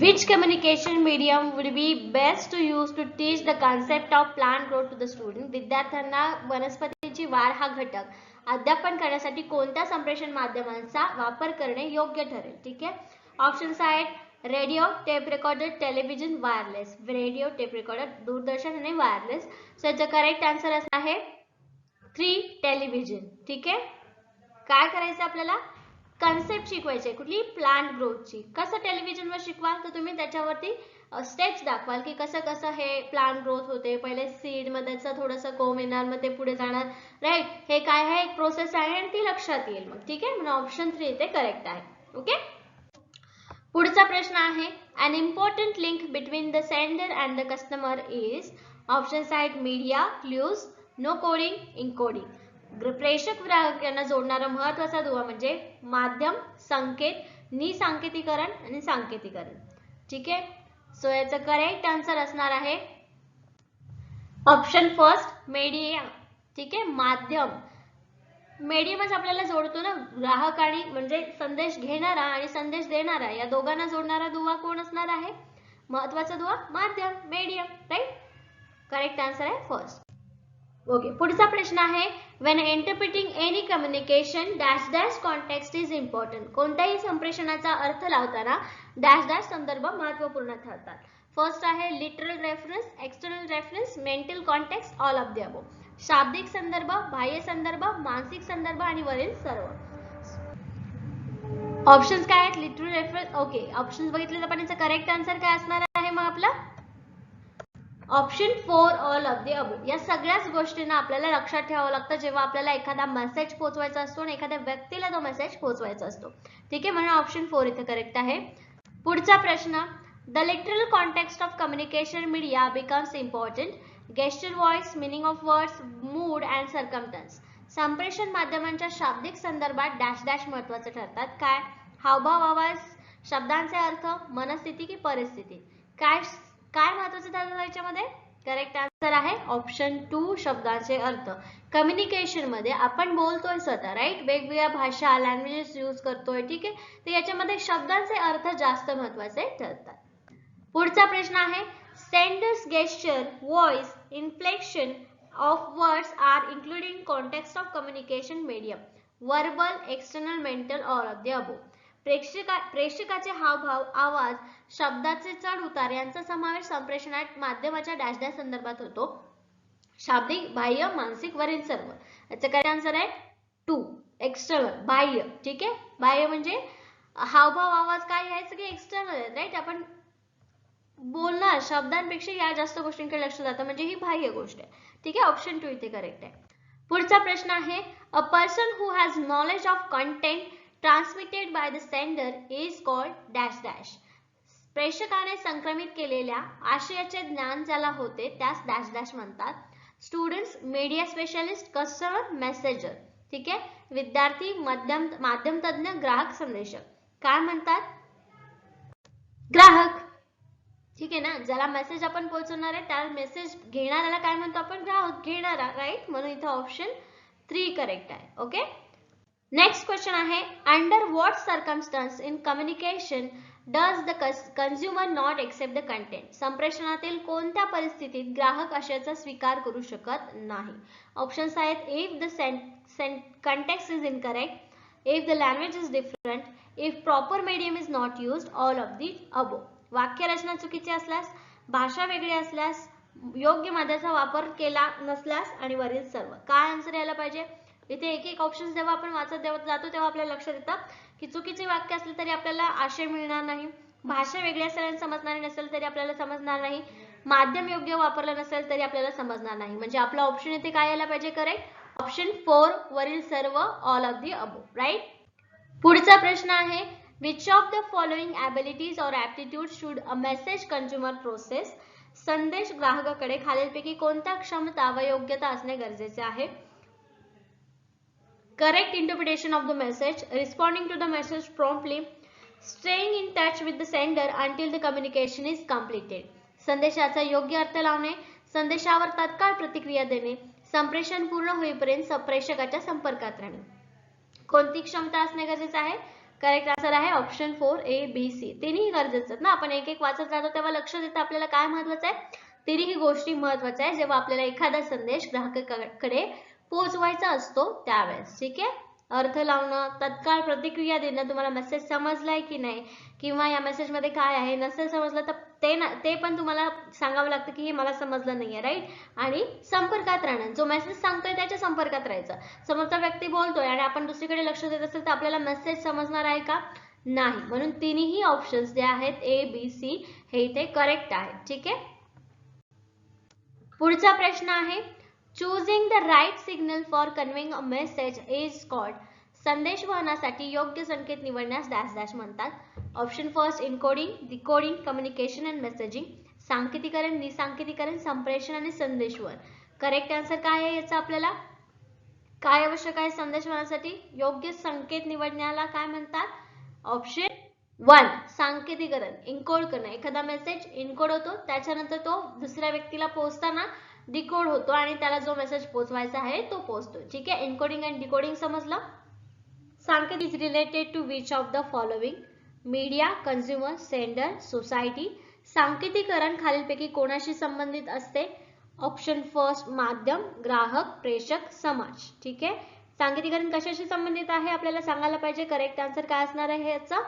Which communication medium would be best to use to teach the concept of plant growth to the student? विद्यार्थ्यांना वनस्पतीची वाढ हा घटक अध्यापन करण्यासाठी कोणत्या संप्रेषण माध्यमांचा वापर करणे योग्य ठरेल? ठीक आहे. ऑप्शन्स आहेत radio, tape recorder, television, wireless. Radio, tape recorder, दूरदर्शन आणि वायरलेस. सो याचा करेक्ट आन्सर आहे 3 टेलिव्हिजन. ठीक आहे. काय करायचं आपल्याला? कन्सेप्ट शिकवायचे. कुठली? प्लांट ग्रोथची. कसं टेलिव्हिजनवर शिकवाल तर तुम्ही त्याच्यावरती स्टेप्स दाखवाल की कसं कसं हे प्लांट ग्रोथ होते. पहिले सीड मध्ये थोडंसं कोंब येणार, मग ते पुढे जाणार, राईट. हे काय आहे? एक प्रोसेस आहे आणि ती लक्षात येईल मग. ठीक आहे. म्हणून ऑप्शन 3 इथे करेक्ट आहे. ओके. पुढचा प्रश्न आहे an important link between the sender and the customer is. Options आहेत media, clues, no coding, encoding. प्रेषक ग्राहक यांना जोडणारा महत्वाचा दुवा म्हणजे माध्यम, संकेत, निसंकेतीकरण आणि सांकेतीकरण. ठीक आहे. सो याचं करेक्ट आन्सर असणार आहे ऑप्शन फर्स्ट, मीडिया. ठीक आहे. माध्यम, मीडियमच आपल्याला जोडतो ना. ग्राहक आणि म्हणजे संदेश घेणारा आणि संदेश देणारा या दोघांना जोडणारा दुवा कोण असणार आहे? महत्वाचा दुवा माध्यम, मीडियम, राईट. करेक्ट आन्सर आहे फर्स्ट. ओके. पुढचा प्रश्न आहे when interpreting any communication dash dash context is important. कोणत्याही संप्रेषणाचा अर्थ लावताना डॅश डॅश संदर्भ महत्त्वपूर्ण ठरतात. फर्स्ट आहे literal reference, external reference, mental context, all of the above. शाब्दिक संदर्भ, बाह्य संदर्भ, मानसिक संदर्भ आणि वरील सर्व. ऑप्शन्स काय आहेत? Literal reference. ओके. ऑप्शन्स बघितले तर पण याचा करेक्ट आन्सर काय असणार आहे मग आपला? Option 4 all of the above. या सगळ्याच गोष्टींना आपल्याला लक्षात ठेवावं लागतं जेव्हा आपल्याला एखादा मेसेज पोहोचवायचा असतो आणि एखाद्या व्यक्तीला तो मेसेज पोहोचवायचा असतो. ठीक आहे. म्हणून ऑप्शन 4 इथे करेक्ट आहे. पुढचा प्रश्न the literal context of communication media becomes important. Gesture, voice, meaning of words, mood and circumstance. संप्रेषण माध्यमांच्या शाब्दिक संदर्भात डॅश डॅश महत्वाचे ठरतात. काय? हावभाव, आवाज, शब्दांचे अर्थ, मनस्थिती की परिस्थिती. काय काय महत्वाचं ठरतं याच्यामध्ये? करेक्ट आन्सर आहे ऑप्शन 2 शब्दांचे अर्थ. कम्युनिकेशन मध्ये आपण बोलतोय स्वतः, राईट. वेगवेगळ्या भाषा, लँग्वेजेस यूज करतोय. ठीक आहे. तर याच्यामध्ये शब्दांचे अर्थ जास्त महत्वाचे ठरतात. पुढचा प्रश्न आहे senders gesture, voice, inflection of words are including context of communication medium. Verbal, external, mental, all of the above. प्रेषकाचे हावभाव, आवाज, शब्दाचे चढ उतार यांचा समावेश संप्रेषणात माध्यमाच्या डॅश डॅश संदर्भात होतो. शाब्दिक, बाह्य, मानसिक, वरील सर्व. याचा करेक्ट आन्सर आहे 2 एक्सटर्नल, बाह्य. ठीक आहे. बाह्य म्हणजे हावभाव, आवाज काय आहे सगळे एक्सटर्नल आहेत, राईट. आपण बोलणार शब्दांपेक्षा या जास्त गोष्टींकडे लक्ष जातं म्हणजे ही बाह्य गोष्ट आहे. ठीक आहे. ऑप्शन 2 इथे करेक्ट आहे. पुढचा प्रश्न आहे a person who has knowledge of content transmitted by the sender is called dash dash. प्रेषकाने संक्रमित केलेल्या आशयाचे ज्ञान ज्याला होते त्यास डॅश डॅश म्हणतात. Students, media specialist, customer, messager. ठीक आहे. विद्यार्थी, माध्यम तज्ञ, ग्राहक, संदेशक. काय म्हणतात? ग्राहक. ठीक आहे ना. ज्याला मेसेज आपण पोहोचवणार आहे त्या मेसेज घेणाऱ्याला काय म्हणतो आपण? ग्राहक, घेणारा, राईट. म्हणून इथे ऑप्शन 3 करेक्ट आहे. ओके. नेक्स्ट क्वेश्चन आहे under what circumstances in communication does the consumer not accept the content. संप्रेषणातील कोणत्या परिस्थितीत ग्राहक आशयाचा स्वीकार करू शकत नाही? ऑप्शन्स आहेत if the context is incorrect, if the language is different, if proper medium is not used, all of the above. वाक्यरचना चुकीची असल्यास, भाषा वेगळी असल्यास, योग्य मध्याचा वापर केला नसल्यास आणि वरील सर्व. काय आन्सर यायला पाहिजे. इथे एक एक ऑप्शन जेव्हा आपण वाचत जातो तेव्हा आपल्याला लक्षात येतं की चुकीचे वाक्य असले तरी आपल्याला आशय मिळणार नाही, भाषा वेगळ्या असल्याने समजणारी नसेल तरी आपल्याला समजणार नाही, माध्यम योग्य वापरलं नसेल तरी आपल्याला समजणार नाही. म्हणजे आपला ऑप्शन इथे काय यायला पाहिजे करेक्ट. ऑप्शन 4 वरील सर्व, all of the above. Right. पुढचा प्रश्न आहे which of the following abilities or aptitude should a message consumer process. संदेश ग्राहकाकडे खालीलपैकी कोणत्या क्षमता व योग्यता असणे गरजेचे आहे. Correct interpretation of the message, responding to the message promptly, staying in touch with the sender until the communication is completed. संदेशाचा योग्य अर्थ लावणे, संदेशावर तात्काळ प्रतिक्रिया देणे, संप्रेषण पूर्ण होईपर्यंत प्रेषकाच्या संपर्कात राहणे. कोणती क्षमता असणे गरजेचे आहे. करेक्ट आन्सर आहे ऑप्शन 4 ए बी सी. तिन्ही गरजेचं ना. आपण एक एक वाचत जातो तेव्हा लक्षात येतं आपल्याला काय महत्वाचं आहे. तिन्ही गोष्टी महत्वाच्या आहे जेव्हा आपल्याला एखादा संदेश ग्राहकाकडे पोहोचवायचा असतो त्यावेळेस. ठीक आहे. अर्थ लावणं, तत्काळ प्रतिक्रिया देणं, तुम्हाला मेसेज समजलाय की नाही किंवा या मेसेज मध्ये काय आहे, नसेल समजलं तर ते पण तुम्हाला सांगावं लागतं की हे मला समजलं नाहीये. राईट. आणि संपर्कात राहणं, जो मेसेज सांगतोय त्याच्या संपर्कात राहायचं. समोरचा व्यक्ती बोलतोय आणि आपण दुसरीकडे लक्ष देत असेल तर आपल्याला मेसेज समजणार आहे का, नाही. म्हणून तिन्ही ऑप्शन्स जे आहेत ए बी सी हे इथे करेक्ट आहेत. ठीक आहे. पुढचा प्रश्न आहे choosing the right signal for conveying a message is called. संदेश वहनासाठी योग्य संकेत निवडण्यास डॅश डॅश म्हणतात. Option first encoding, decoding, communication and messaging. सांकेतीकरण, निसांकेतीकरण, संप्रेषण आणि संदेशवहन. करेक्ट आन्सर काय आहे याचा आपल्याला. काय आवश्यक आहे संदेशवहनासाठी. योग्य संकेत निवडण्याला काय म्हणतात. ऑप्शन 1 सांकेतीकरण, इनकोड करणं. एखादा मेसेज इनकोड होतो त्याच्यानंतर तो दुसऱ्या व्यक्तीला पोहोचताना डिकोड होतो आणि त्याला जो मेसेज पोहोचवायचा आहे तो पोहोचतो. ठीक आहे. एन्कोडिंग अँड डिकोडिंग समजलं. सांकेतिक is related to which of the following. Media, consumer, sender, society. सांकेतीकरण खालीलपैकी कोणाशी संबंधित असते. ऑप्शन फर्स्ट माध्यम, ग्राहक, प्रेषक, समाज. ठीक आहे. सांकेतीकरण कशाशी संबंधित आहे आपल्याला सांगायला पाहिजे. करेक्ट आन्सर काय असणार आहे याचा.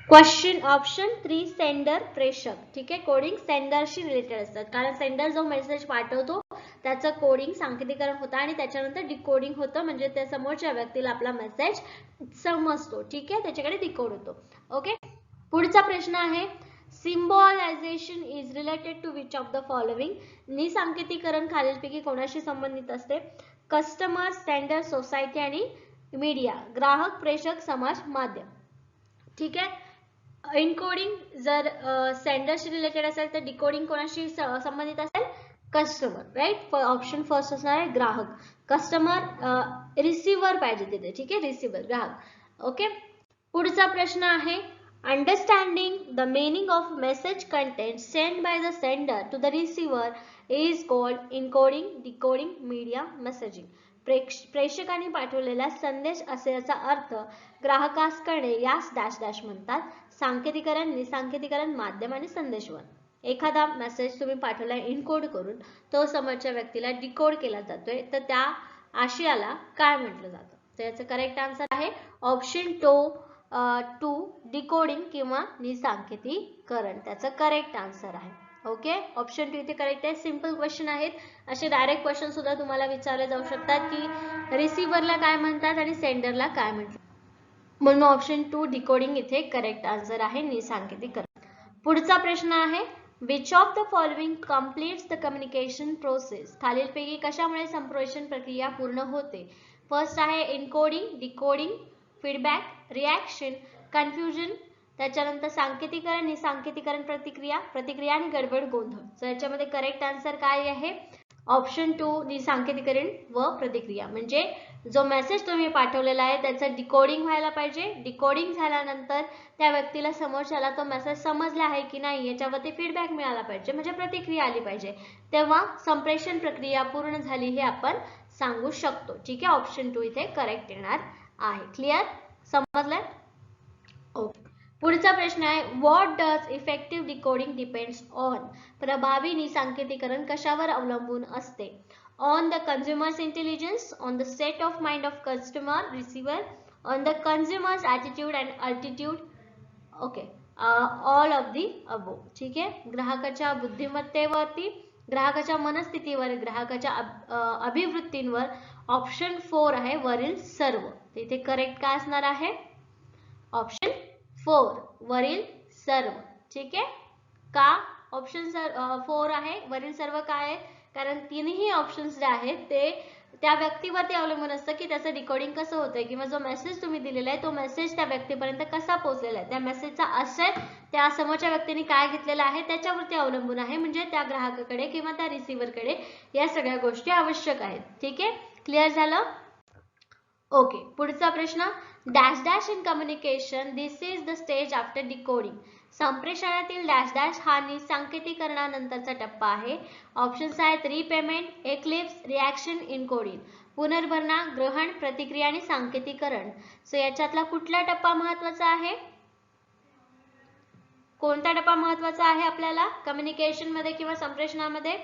क्वेश्चन ऑप्शन 3 सेंडर, प्रेषक. ठीक आहे. कोडिंग सेंडरशी रिलेटेड असतात कारण सेंडर जो मेसेज पाठवतो त्याचं कोडिंग सांकेतीकरण होतं आणि त्याच्यानंतर डिकोडिंग होतं म्हणजे त्या समोरच्या व्यक्तीला आपला मेसेज समजतो. ठीक आहे. त्याच्याकडे डिकोड होतो. ओके. पुढचा प्रश्न आहे symbolization is related to which of the following. निसंकेतीकरण खालीलपैकी कोणाशी संबंधित असते. कस्टमर, सेंडर, सोसायटी आणि मीडिया. ग्राहक, प्रेषक, समाज, माध्यम. ठीक आहे. इनकोडिंग जर सेंडरशी रिलेटेड असेल तर डिकोडिंग कोणाशी संबंधित असेल. कस्टमर. राईट. ऑप्शन फर्स्ट असणार आहे ग्राहक. कस्टमर रिसिव्हर पाहिजे तिथे. ठीक आहे. रिसिव्हर ग्राहक. ओके. पुढचा प्रश्न आहे understanding the meaning of message content send by the sender to the receiver is called encoding, decoding, media, messaging. प्रेषकाने पाठवलेला संदेश असे याचा अर्थ ग्राहकास कळणे यास डॅश डॅश म्हणतात. सांकेतीकरण, निसंकेतीकरण, माध्यम आणि संदेशवहन. एखादा मेसेज तुम्ही पाठवलाय इनकोड करून तो समोरच्या व्यक्तीला डिकोड केला जातोय तर त्या आशयाला काय म्हटलं जातं. तर याचं करेक्ट आन्सर आहे ऑप्शन 2 डिकोडिंग किंवा निसंकेतीकरण. त्याचं करेक्ट आन्सर आहे. ओके. ऑप्शन 2 इथे करेक्ट आहे. सिंपल क्वेश्चन आहेत. असे डायरेक्ट क्वेश्चन सुद्धा तुम्हाला विचारले जाऊ शकतात की रिसिव्हरला काय म्हणतात आणि सेंडरला काय म्हणतात. म्हणून ऑप्शन 2 डिकोडिंग इथे करेक्ट आन्सर आहे. निसंकेतीकरण. पुढचा प्रश्न आहे which of the following completes the communication process. खालीलपैकी कशामुळे संप्रेषण प्रक्रिया पूर्ण होते. फर्स्ट आहे encoding, decoding, feedback, reaction, confusion. त्याच्यानंतर सांकेतीकरण, निसंकेतीकरण, प्रतिक्रिया आणि गडबड गोंधळ. तर याच्यामध्ये करेक्ट आन्सर काय आहे. ऑप्शन 2 निसंकेतीकरण व प्रतिक्रिया. म्हणजे जो मेसेज तुम्ही पाठवलेला आहे त्याचं डिकोडिंग व्हायला पाहिजे. डिकोडिंग झाल्यानंतर त्या व्यक्तीला समोरच्याला तो मेसेज समजला आहे की नाही याच्यावरती फीडबॅक मिळाला पाहिजे म्हणजे प्रतिक्रिया आली पाहिजे. तेव्हा संप्रेषण प्रक्रिया पूर्ण झाली हे आपण सांगू शकतो. ठीक आहे. ऑप्शन 2 इथे करेक्ट येणार आहे. क्लिअर. समजलंय. ओके. पुढचा प्रश्न आहे what does effective decoding depends on. प्रभावी निसंकेतीकरण कशावर अवलंबून असते. On the consumers intelligence, on the state of mind of customer receiver, on the consumers attitude and altitude. Okay. All of the above. ठीक आहे, ग्राहकाच्या बुद्धिमत्तेवरती, ग्राहकाच्या मनस्थितीवर, ग्राहकाच्या अभिवृत्तींवर ऑप्शन 4 आहे वरील सर्व. तिथे करेक्ट काय असणार आहे? ऑप्शन 4 वरील सर्व. ठीक आहे, का ऑप्शन 4 आहे वरील सर्व काय आहे? कारण तिन्ही ऑप्शन्स जे आहेत ते त्या व्यक्तीवरती अवलंबून असतं की त्याचं डिकोडिंग कसं होतंय किंवा जो मेसेज तुम्ही दिलेला आहे तो मेसेज त्या व्यक्तीपर्यंत कसा पोहोचलेला आहे, त्या मेसेजचा आशय त्या समोरच्या व्यक्तीने काय घेतलेला आहे त्याच्यावरती अवलंबून आहे. म्हणजे त्या ग्राहकाकडे किंवा त्या रिसिव्हरकडे या सगळ्या गोष्टी आवश्यक आहेत. ठीक आहे, क्लिअर झालं? ओके, पुढचा प्रश्न. Dash dash in communication, this is the stage after decoding. संप्रेषणातील डॅश डॅश हा निःसांकेतिकरणानंतरचा टप्पा आहे. ऑप्शन्स आहेत रिपेमेंट, एक्लिप्स, रिॲक्शन, इनकोडिंग. पुनर्भरणा, ग्रहण, प्रतिक्रिया आणि सांकेतिकरण. सो याच्यातला कुठला टप्पा महत्वाचा आहे? कोणता टप्पा महत्वाचा आहे आपल्याला कम्युनिकेशन मध्ये किंवा संप्रेषणामध्ये?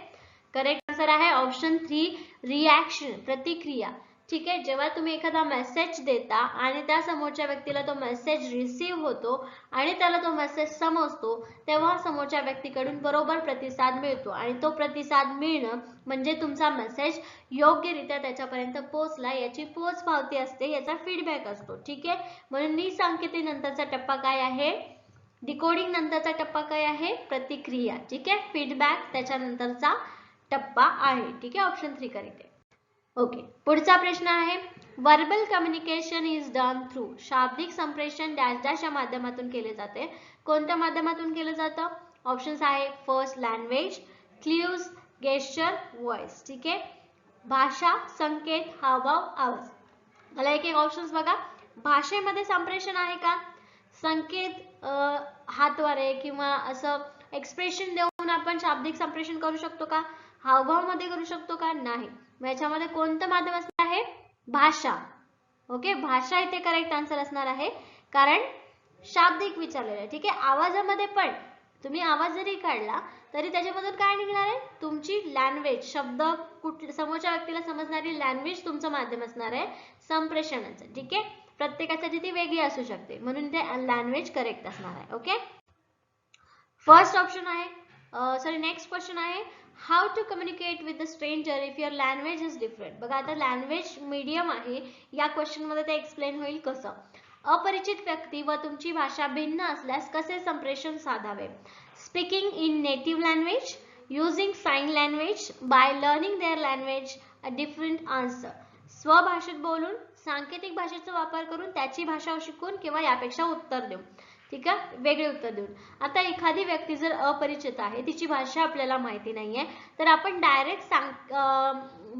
करेक्ट आन्सर आहे ऑप्शन 3 रिॲक्शन, प्रतिक्रिया. ठीक आहे, जेव्हा तुम्ही एखादा मेसेज देता आणि त्या समोरच्या व्यक्तीला तो मेसेज रिसीव्ह होतो आणि त्याला तो मेसेज समजतो, तेव्हा समोरच्या व्यक्तीकडून बरोबर प्रतिसाद मिळतो आणि तो प्रतिसाद मिळणं म्हणजे तुमचा मेसेज योग्यरित्या त्याच्यापर्यंत पोहोचला याची पोचपावती असते, याचा फीडबॅक असतो. ठीक आहे, म्हणून निसंकेती नंतरचा टप्पा काय आहे? डिकोडिंग नंतरचा टप्पा काय आहे? प्रतिक्रिया. ठीक आहे, फीडबॅक त्याच्यानंतरचा टप्पा आहे. ठीक आहे, ऑप्शन 3 करेक्ट आहे. ओके, पुढचा प्रश्न आहे. Verbal communication is done through. शाब्दिक संप्रेषण डॅश डॅश या माध्यमातून केले जाते. कोणत्या माध्यमातून केलं जातं? ऑप्शन्स आहे first language, clues, gesture, voice. ठीक आहे, भाषा, संकेत, हावभाव, आवाज. मला एक एक ऑप्शन्स बघा. भाषेमध्ये संप्रेषण आहे का? संकेत हातवारे किंवा असं एक्सप्रेशन देऊन आपण शाब्दिक संप्रेषण करू शकतो का? हावभाव मध्ये करू शकतो का? नाही. याच्यामध्ये कोणतं माध्यम असणार आहे? भाषा. ओके, भाषा इथे करेक्ट आन्सर असणार आहे कारण शाब्दिक विचारलेलं आहे. ठीक आहे, आवाजामध्ये पण तुम्ही आवाज जरी काढला तरी त्याच्यामधून काय निघणार आहे? तुमची लँग्वेज, शब्द समोरच्या व्यक्तीला समजणारी लँग्वेज तुमचं माध्यम असणार आहे संप्रेषणाचं. ठीक आहे, प्रत्येकासाठी ती वेगळी असू शकते म्हणून ते लँग्वेज करेक्ट असणार आहे. ओके, फर्स्ट ऑप्शन आहे. सॉरी, नेक्स्ट क्वेश्चन आहे how to communicate with the stranger if your language is different. बघा आता लँग्वेज मीडियम आहे, या क्वेश्चन मध्ये ते एक्सप्लेन होईल कसं. अपरिचित व्यक्ती व तुमची भाषा भिन्न असल्यास कसे संप्रेषण साधावे? Speaking in native language, using sign language, by learning their language. A different answer. स्वभाषेत बोलून, सांकेतिक भाषेचा वापर करून, त्याची भाषा शिकून किंवा यापेक्षा उत्तर देऊन. ठीक आहे, वेगळे उत्तर देऊन. आता एखादी व्यक्ती जर अपरिचित आहे, तिची भाषा आपल्याला माहिती नाहीये, तर आपण डायरेक्ट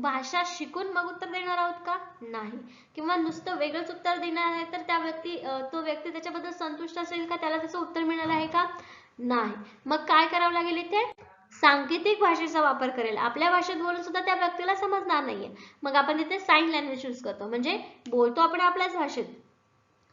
भाषा शिकून मग उत्तर देणार आहोत का? नाही. किंवा नुसतं वेगळंच उत्तर देणार आहे तर तो व्यक्ती त्याच्याबद्दल संतुष्ट असेल का? त्याला त्याचं उत्तर मिळणार आहे का? नाही. मग काय करावं लागेल इथे? सांकेतिक भाषेचा वापर करेल. आपल्या भाषेत बोलून सुद्धा त्या व्यक्तीला समजणार नाहीये, मग आपण तिथे साइन लँग्वेज यूज करतो. म्हणजे बोलतो आपण आपल्याच भाषेत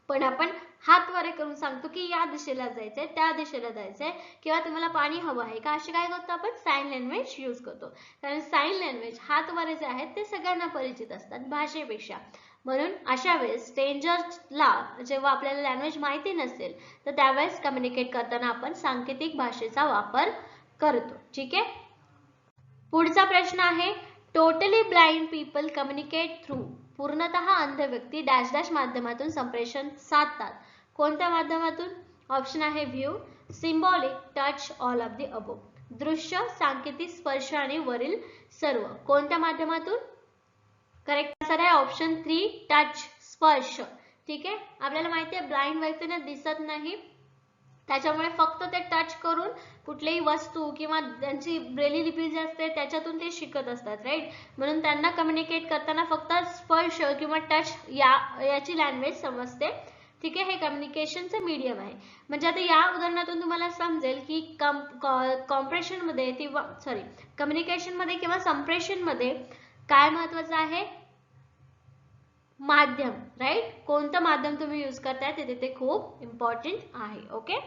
पण आपण हातवारे करून सांगतो की या दिशेला जायचंय, त्या दिशेला जायचंय किंवा तुम्हाला पाणी हवं आहे का, असे काय करतो आपण? साइन लँग्वेज यूज करतो. कारण साइन लँग्वेज, हातवारे जे आहेत ते सगळ्यांना परिचित असतात भाषेपेक्षा. म्हणून अशा वेळेस स्ट्रेंजरला जेव्हा आपल्याला लँग्वेज माहिती नसेल तर त्यावेळेस कम्युनिकेट करताना आपण सांकेतिक भाषेचा वापर करतो. ठीक आहे, पुढचा प्रश्न आहे totally blind people communicate through. पूर्णतः अंध व्यक्ती डॅश डॅश माध्यमातून संप्रेषण साधतात. कोणत्या माध्यमातून? ऑप्शन आहे view, symbolic, touch, all of the above. दृश्य, सांकेतिक, स्पर्श आणि वरील सर्व. कोणत्या माध्यमातून? करेक्ट आन्सर आहे ऑप्शन 3 टच, स्पर्श. ठीक आहे, आपल्याला माहिती आहे ब्लाइंड व्यक्तीने दिसत नाही, त्याच्यामुळे फक्त ते टच करून कुठलीही वस्तू किंवा त्यांची ब्रेली लिपी जी असते त्याच्यातून ते शिकत असतात, राईट. म्हणून त्यांना कम्युनिकेट करताना फक्त स्पर्श किंवा टच याची लँग्वेज समजते. ठीक आहे, हे कम्युनिकेशनचं मीडियम आहे. म्हणजे आता या उदाहरणातून तुम्हाला समजेल की कॉम्प्रेशन मध्ये किंवा कम्युनिकेशन मध्ये किंवा संप्रेषण मध्ये काय महत्वाचं आहे? माध्यम, राईट. कोणतं माध्यम तुम्ही यूज करताय ते तिथे खूप इम्पॉर्टंट आहे. ओके,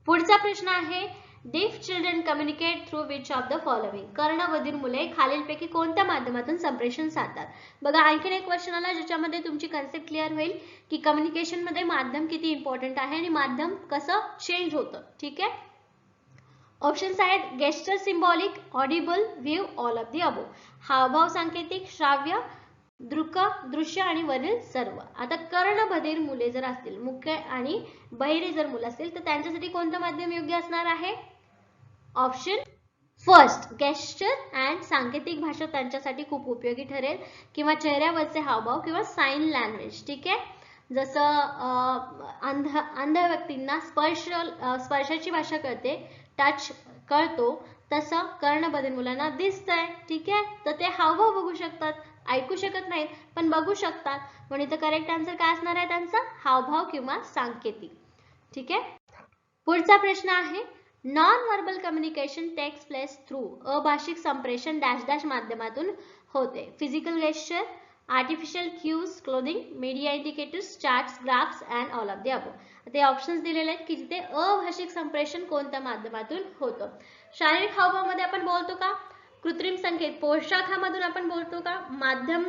पुढचा प्रश्न आहे Deaf children communicate through which of the following? कर्णबधिर मुले खालीलपैकी कोणत्या माध्यमातून संप्रेषण साधतात? बघा आणखीन एक क्वेश्चन आला ज्याच्यामध्ये तुमची कन्सेप्ट क्लिअर होईल की कम्युनिकेशन मध्ये माध्यम किती इम्पॉर्टंट आहे आणि माध्यम कसं चेंज होतं. ठीक आहे. ऑप्शन्स आहेत gesture, symbolic, audible, view, all of the above. हावभाव सांकेतिक, श्राव्य, दृश्य आणि वरील सर्व. आता कर्णबधिर मुले जर असतील, मुख्य आणि बहिरे जर मुलं असतील तर त्यांच्यासाठी कोणतं माध्यम योग्य असणार आहे? ऑप्शन फर्स्ट गेस्चर अँड सांकेतिक भाषा त्यांच्यासाठी खूप उपयोगी ठरेल किंवा चेहऱ्यावरचे हावभाव किंवा साइन लँग्वेज. ठीक आहे. जसं अंध व्यक्तींना स्पर्शाची भाषा कळते, टच कळतो, तसं कर्णबधिर मुलांना दिसतंय. ठीक आहे. तर ते हावभाव बघू शकतात, ऐकू शकत नाहीत पण बघू शकतात. म्हणून इथं करेक्ट आन्सर काय असणार आहे त्यांचा? हावभाव किंवा सांकेतिक. ठीक आहे. पुढचा प्रश्न आहे non verbal communication takes place through. अभाषिक संप्रेषण डॅश डॅश माध्यमातून होते. Physical gesture, artificial cues, clothing, media indicators, charts, graphs and all of the above. ते ऑप्शन्स दिलेले आहेत की जिथे अभाषिक संप्रेषण कोणत्या माध्यमातून होतं. शारीरिक हावभावामध्ये आपण बोलतो का? कृत्रिम संकेत, पोशाखामधून आपण बोलतो का? माध्यम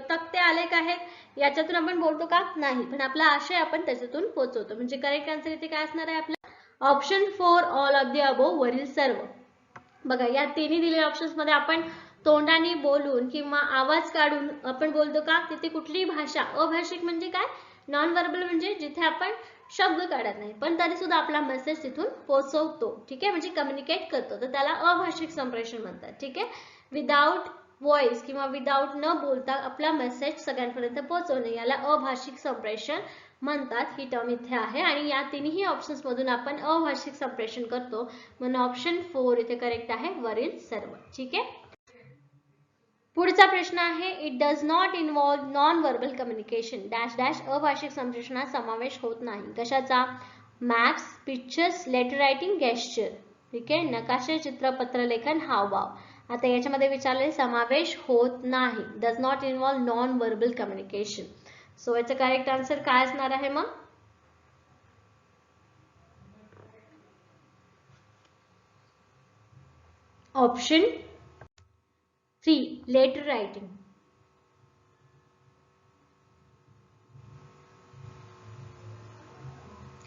तक्ते आलेख आहेत याच्यातून आपण बोलतो का? नाही. पण आपला आशय आपण त्याच्यातून पोहोचवतो. म्हणजे करेक्ट आन्सर इथे काय असणार आहे आपला? ऑप्शन 4 ऑल ऑफ द अबो, वरील सर्व. बघा या तिन्ही दिलेल्या ऑप्शन्स मध्ये आपण तोंडाने बोलून किंवा आवाज काढून आपण बोलतो का? तिथे कुठलीही भाषा, अभाषिक म्हणजे काय? नॉन व्हर्बल म्हणजे जिथे आपण शब्द काढत नाही पण तरी सुद्धा आपला मेसेज तिथून पोहोचवतो. ठीक आहे. म्हणजे कम्युनिकेट करतो, तर त्याला अभाषिक संप्रेषण म्हणतात. ठीक आहे. विदाउट व्हॉइस किंवा विदाउट न बोलता आपला मेसेज सगळ्यांपर्यंत पोहोचवणे याला अभाषिक संप्रेषण म्हणतात. ही टर्म इथे आहे आणि या तिन्ही ऑप्शन्स मधून आपण अभाषिक संप्रेषण करतो म्हणून ऑप्शन 4 इथे करेक्ट आहे, वरील सर्व. ठीक आहे. पुढचा प्रश्न आहे it does not involve non verbal communication dash dash. अभाषिक संप्रेषणात समावेश होत नाही. कशाचा? Maps, pictures, letter writing, gesture. ठीक आहे. नकाशे, चित्रपत्र लेखन, हावभाव. आता याच्यामध्ये विचारले समावेश होत नाही. Does not involve non verbal communication. So याचं करेक्ट आन्सर काय असणार आहे मग? Option 3 letter writing.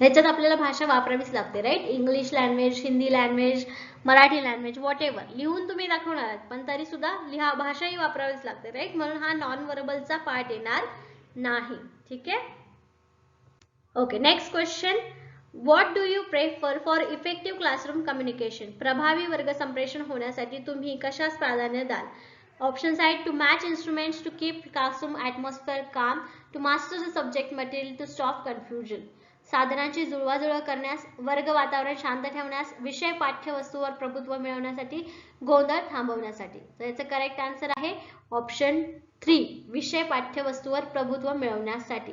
ह्याच्यात आपल्याला भाषा वापरावीच लागते. Right. English language, Hindi language, Marathi language, whatever लिहून तुम्ही दाखवणार आहात पण तरी सुद्धा भाषाही वापरावीच लागते. राईट. म्हणून हा नॉन व्हर्बलचा पार्ट येणार नाही. ठीक आहे. Okay. Next question. What do you prefer for effective classroom communication. प्रभावी वर्ग संप्रेषण होण्यासाठी तुम्ही कशास प्राधान्य द्याल? ऑप्शन्स आहेत to match instruments, to keep classroom atmosphere calm, to master the subject material, to stop confusion. साधनांची जुळवाजुळव करण्यास, वर्ग वातावरण शांत ठेवण्यास, विषय पाठ्यवस्तूवर प्रभुत्व मिळवण्यासाठी, गोंधळ थांबवण्यासाठी. तर याचं करेक्ट आन्सर आहे ऑप्शन 3 विषय पाठ्यवस्तूवर प्रभुत्व मिळवण्यासाठी.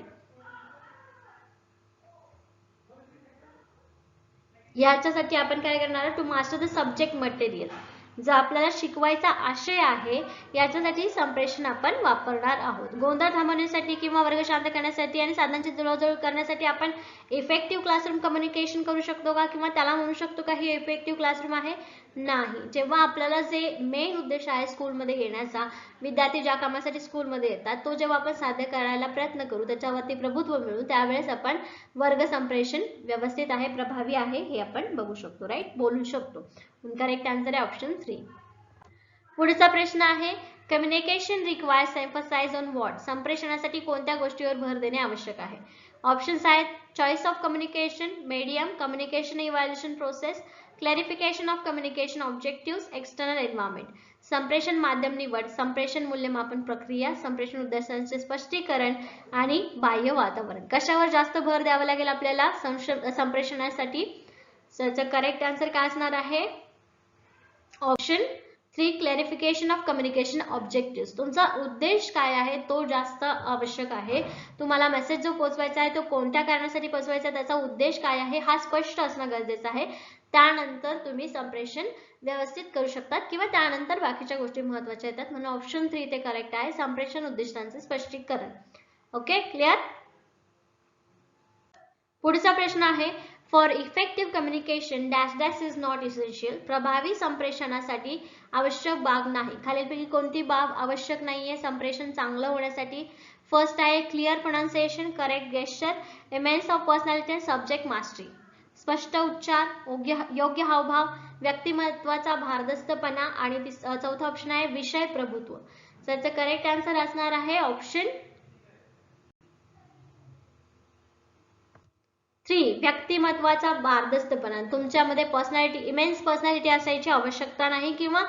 याच्यासाठी आपण काय करणार? To master the subject material. जो आपल्याला शिकवायचा आशय आहे याच्यासाठी संप्रेषण आपण वापरणार आहोत. गोंधळ थांबवण्यासाठी किंवा वर्ग शांत करण्यासाठी आणि साधनांची जुळवाजुळव करण्यासाठी आपण इफेक्टिव्ह क्लासरूम कम्युनिकेशन करू शकतो का किंवा त्याला म्हणू शकतो का हे इफेक्टिव्ह क्लासरूम आहे? नाही. जेव्हा आपल्याला जे मेन उद्देश आहे स्कूलमध्ये येण्याचा, विद्यार्थी ज्या कामासाठी स्कूलमध्ये येतात तो जेव्हा आपण साध्य करायला प्रयत्न करू, त्याच्यावरती प्रभुत्व मिळवू, त्यावेळेस आपण वर्ग संप्रेषण व्यवस्थित आहे, प्रभावी आहे हे आपण बघू शकतो. राईट. बोलू शकतो. करेक्ट आन्सर आहे ऑप्शन 3. पुढचा प्रश्न आहे communication requires emphasize on what. संप्रेषणासाठी कोणत्या गोष्टीवर भर देणे आवश्यक आहे? ऑप्शन्स आहेत choice of communication, medium, communication evaluation process, clarification of communication objectives, external environment. संप्रेषण माध्यम निवड, संप्रेषण मूल्यमापन प्रक्रिया, संप्रेषण उद्देशांचे स्पष्टीकरण आणि बाह्य वातावरण. कशावर जास्त भर द्यावा लागेल आपल्याला संप्रेषणासाठी? याचं करेक्ट आन्सर काय असणार आहे? Option 3 clarification of communication objective. तुमचा उद्देश काय आहे तो जास्त आवश्यक आहे. तुम्हाला मेसेज जो पोहोचवायचा आहे तो कोणत्या कारणासाठी पोहोचवायचा, त्याचा उद्देश काय आहे हा स्पष्ट असणं गरजेचं आहे. त्यानंतर तुम्ही संप्रेषण व्यवस्थित करू शकतात किंवा त्यानंतर बाकीच्या गोष्टी महत्त्वाच्या येतात. म्हणून ऑप्शन 3 इथे करेक्ट आहे, संप्रेषण उद्दिष्टांचे स्पष्टीकरण. ओके. क्लिअर. पुढचा प्रश्न आहे for effective communication dash dash is not essential. प्रभावी संप्रेषणासाठी आवश्यक बाब नाही. खालीलपैकी कोणती बाब आवश्यक नाहीये संप्रेषण चांगलं होण्यासाठी? फर्स्ट आहे clear pronunciation, correct gesture, immense of personality, subject mastery. स्पष्ट उच्चार, योग्य हावभाव, व्यक्तिमत्वाचा भारदस्तपणा आणि चौथा ऑप्शन आहे विषय प्रभुत्व. त्याचं करेक्ट आन्सर असणार आहे ऑप्शन 3 व्यक्तिमत्वाचा भारदस्तपणा. तुमच्यामध्ये पर्सनॅलिटी, इमेन्स पर्सनॅलिटी असायची आवश्यकता नाही, किंवा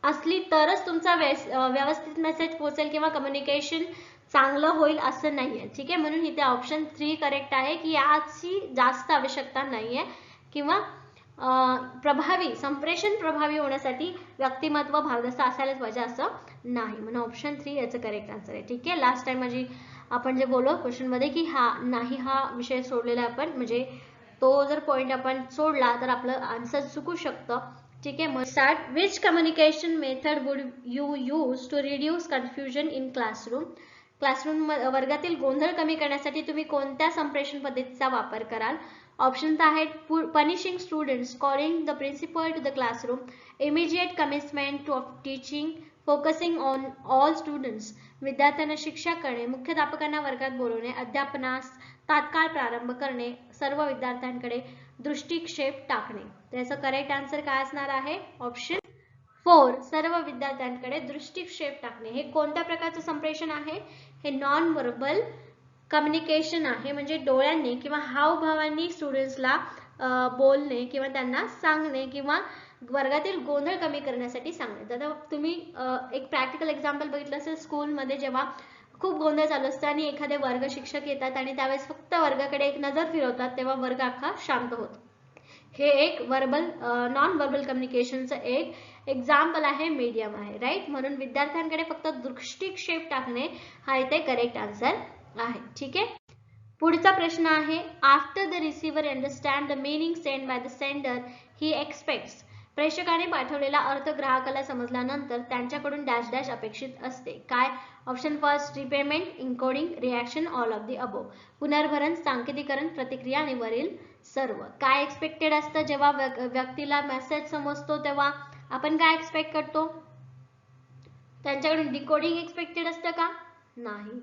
असली तरच तुमचा व्यवस्थित मेसेज पोहोचेल किंवा कम्युनिकेशन चांगलं होईल असं नाहीये. ठीक आहे, म्हणून इथे ऑप्शन 3 करेक्ट आहे की याची जास्त आवश्यकता नाहीये, किंवा प्रभावी संप्रेषण प्रभावी होण्यासाठी व्यक्तिमत्व भारदस्त असायलाच पाहिजे असं नाही, म्हणून ऑप्शन 3 याचं करेक्ट आन्सर आहे. ठीक आहे, लास्ट टाइम माझी आपण जे बोललो क्वेश्चन मध्ये की हा विषय सोडलेला आपण, म्हणजे तो जर पॉइंट आपण सोडला तर आपलं आन्सर चुकू शकतं. ठीक आहे, मग start. Which communication method would you use to reduce confusion in classroom. Classroom वर्गातील गोंधळ कमी करण्यासाठी तुम्ही कोणत्या संप्रेषण पद्धतीचा वापर कराल? ऑप्शन आहेत punishing students, calling the principal to the classroom, immediate commitment to teaching, focusing on all students, विद्यार्थ्यांना शिक्षा करणे, मुख्याध्यापकांना वर्गात बोलवणे, अध्यापनास तात्काळ प्रारंभ करणे, सर्व विद्यार्थ्यांकडे दृष्टिक्षेप टाकणे. त्याचं करेक्ट आन्सर काय असणार आहे? ऑप्शन 4 सर्व विद्यार्थ्यांकडे दृष्टिक्षेप टाकणे. हे कोणत्या प्रकारचं संप्रेषण आहे? हे नॉन व्हर्बल कम्युनिकेशन आहे, म्हणजे डोळ्यांनी किंवा हावभावांनी स्टुडंट्सला बोलणे किंवा त्यांना सांगणे किंवा वर्गातील गोंधळ कमी करण्यासाठी सांगणे. आता तुम्ही एक प्रॅक्टिकल एक्झाम्पल बघितलं असेल स्कूलमध्ये, जेव्हा खूप गोंधळ चालू असतं आणि एखादे वर्ग शिक्षक येतात आणि त्यावेळेस फक्त वर्गाकडे एक नजर फिरवतात, तेव्हा वर्ग अख्खा शांत होतो. हे एक नॉन व्हर्बल कम्युनिकेशनचं एक एक्झाम्पल आहे, मीडियम आहे, राईट. म्हणून विद्यार्थ्यांकडे फक्त दृष्टिक्षेप टाकणे हा इथे करेक्ट आन्सर आहे. ठीक आहे, पुढचा प्रश्न आहे after the receiver understand the meaning send by the sender he expects. प्रेषकाने पाठवलेला अर्थ ग्राहकाला समजल्यानंतर त्यांच्याकडून डॅश डॅश अपेक्षित असते. काय? Option first repayment, encoding, reaction, all of the above. पुनर्भरण, सांकेतीकरण, प्रतिक्रिया आणि वरील सर्व. काय एक्सपेक्टेड असतं जेव्हा व्यक्तीला मेसेज समजतो तेव्हा आपण काय एक्सपेक्ट करतो? त्यांच्याकडून डिकोडिंग एक्सपेक्टेड असतं का? नाही.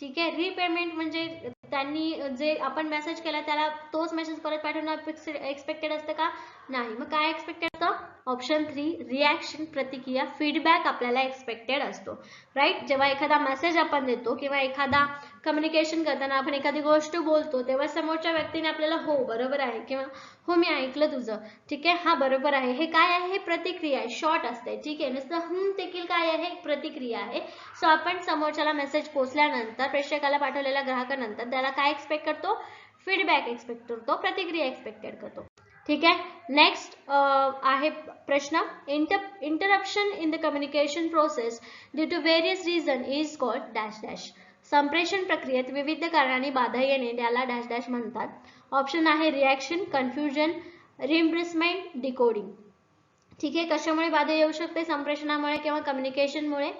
ठीक आहे, रिपेमेंट म्हणजे त्यांनी जे आपण मेसेज केला त्याला तोच मेसेज परत पाठवणं एक्सपेक्टेड असतं का? नाही. मग काय एक्सपेक्टेड असतं? ऑप्शन 3 रिॲक्शन, प्रतिक्रिया, फीडबॅक आपल्याला एक्सपेक्टेड असतो, राईट. जेव्हा एखादा मेसेज आपण देतो किंवा एखादा कम्युनिकेशन करताना आपण एखादी गोष्ट बोलतो तेव्हा समोरच्या व्यक्तीने आपल्याला हो बरोबर आहे किंवा हो मी ऐकलं तुझं, ठीक आहे, हा बरोबर आहे, हे काय आहे? हे प्रतिक्रिया आहे, शॉर्ट असते. ठीक आहे, नुसतं देखील काय आहे? प्रतिक्रिया आहे. सो आपण समोरच्याला मेसेज पोहोचल्यानंतर प्रेषकाला पाठवलेल्या ग्राहकानंतर त्याला काय एक्सपेक्ट करतो? फीडबॅक एक्सपेक्ट करतो, प्रतिक्रिया एक्सपेक्टेड करतो. ठीक आहे, नेक्स्ट आहे प्रश्न interruption in the communication process due to various reason is called dash dash. संप्रेषण प्रक्रियेत विविध कारणांनी बाधा येणे त्याला डॅश डॅश म्हणतात. ऑप्शन आहे रिॲक्शन, कन्फ्युजन, रिइम्बर्समेंट, डिकोडिंग. ठीक आहे, कशामुळे बाधा येऊ शकते? संप्रेषणामुळे किंवा कम्युनिकेशनमुळे.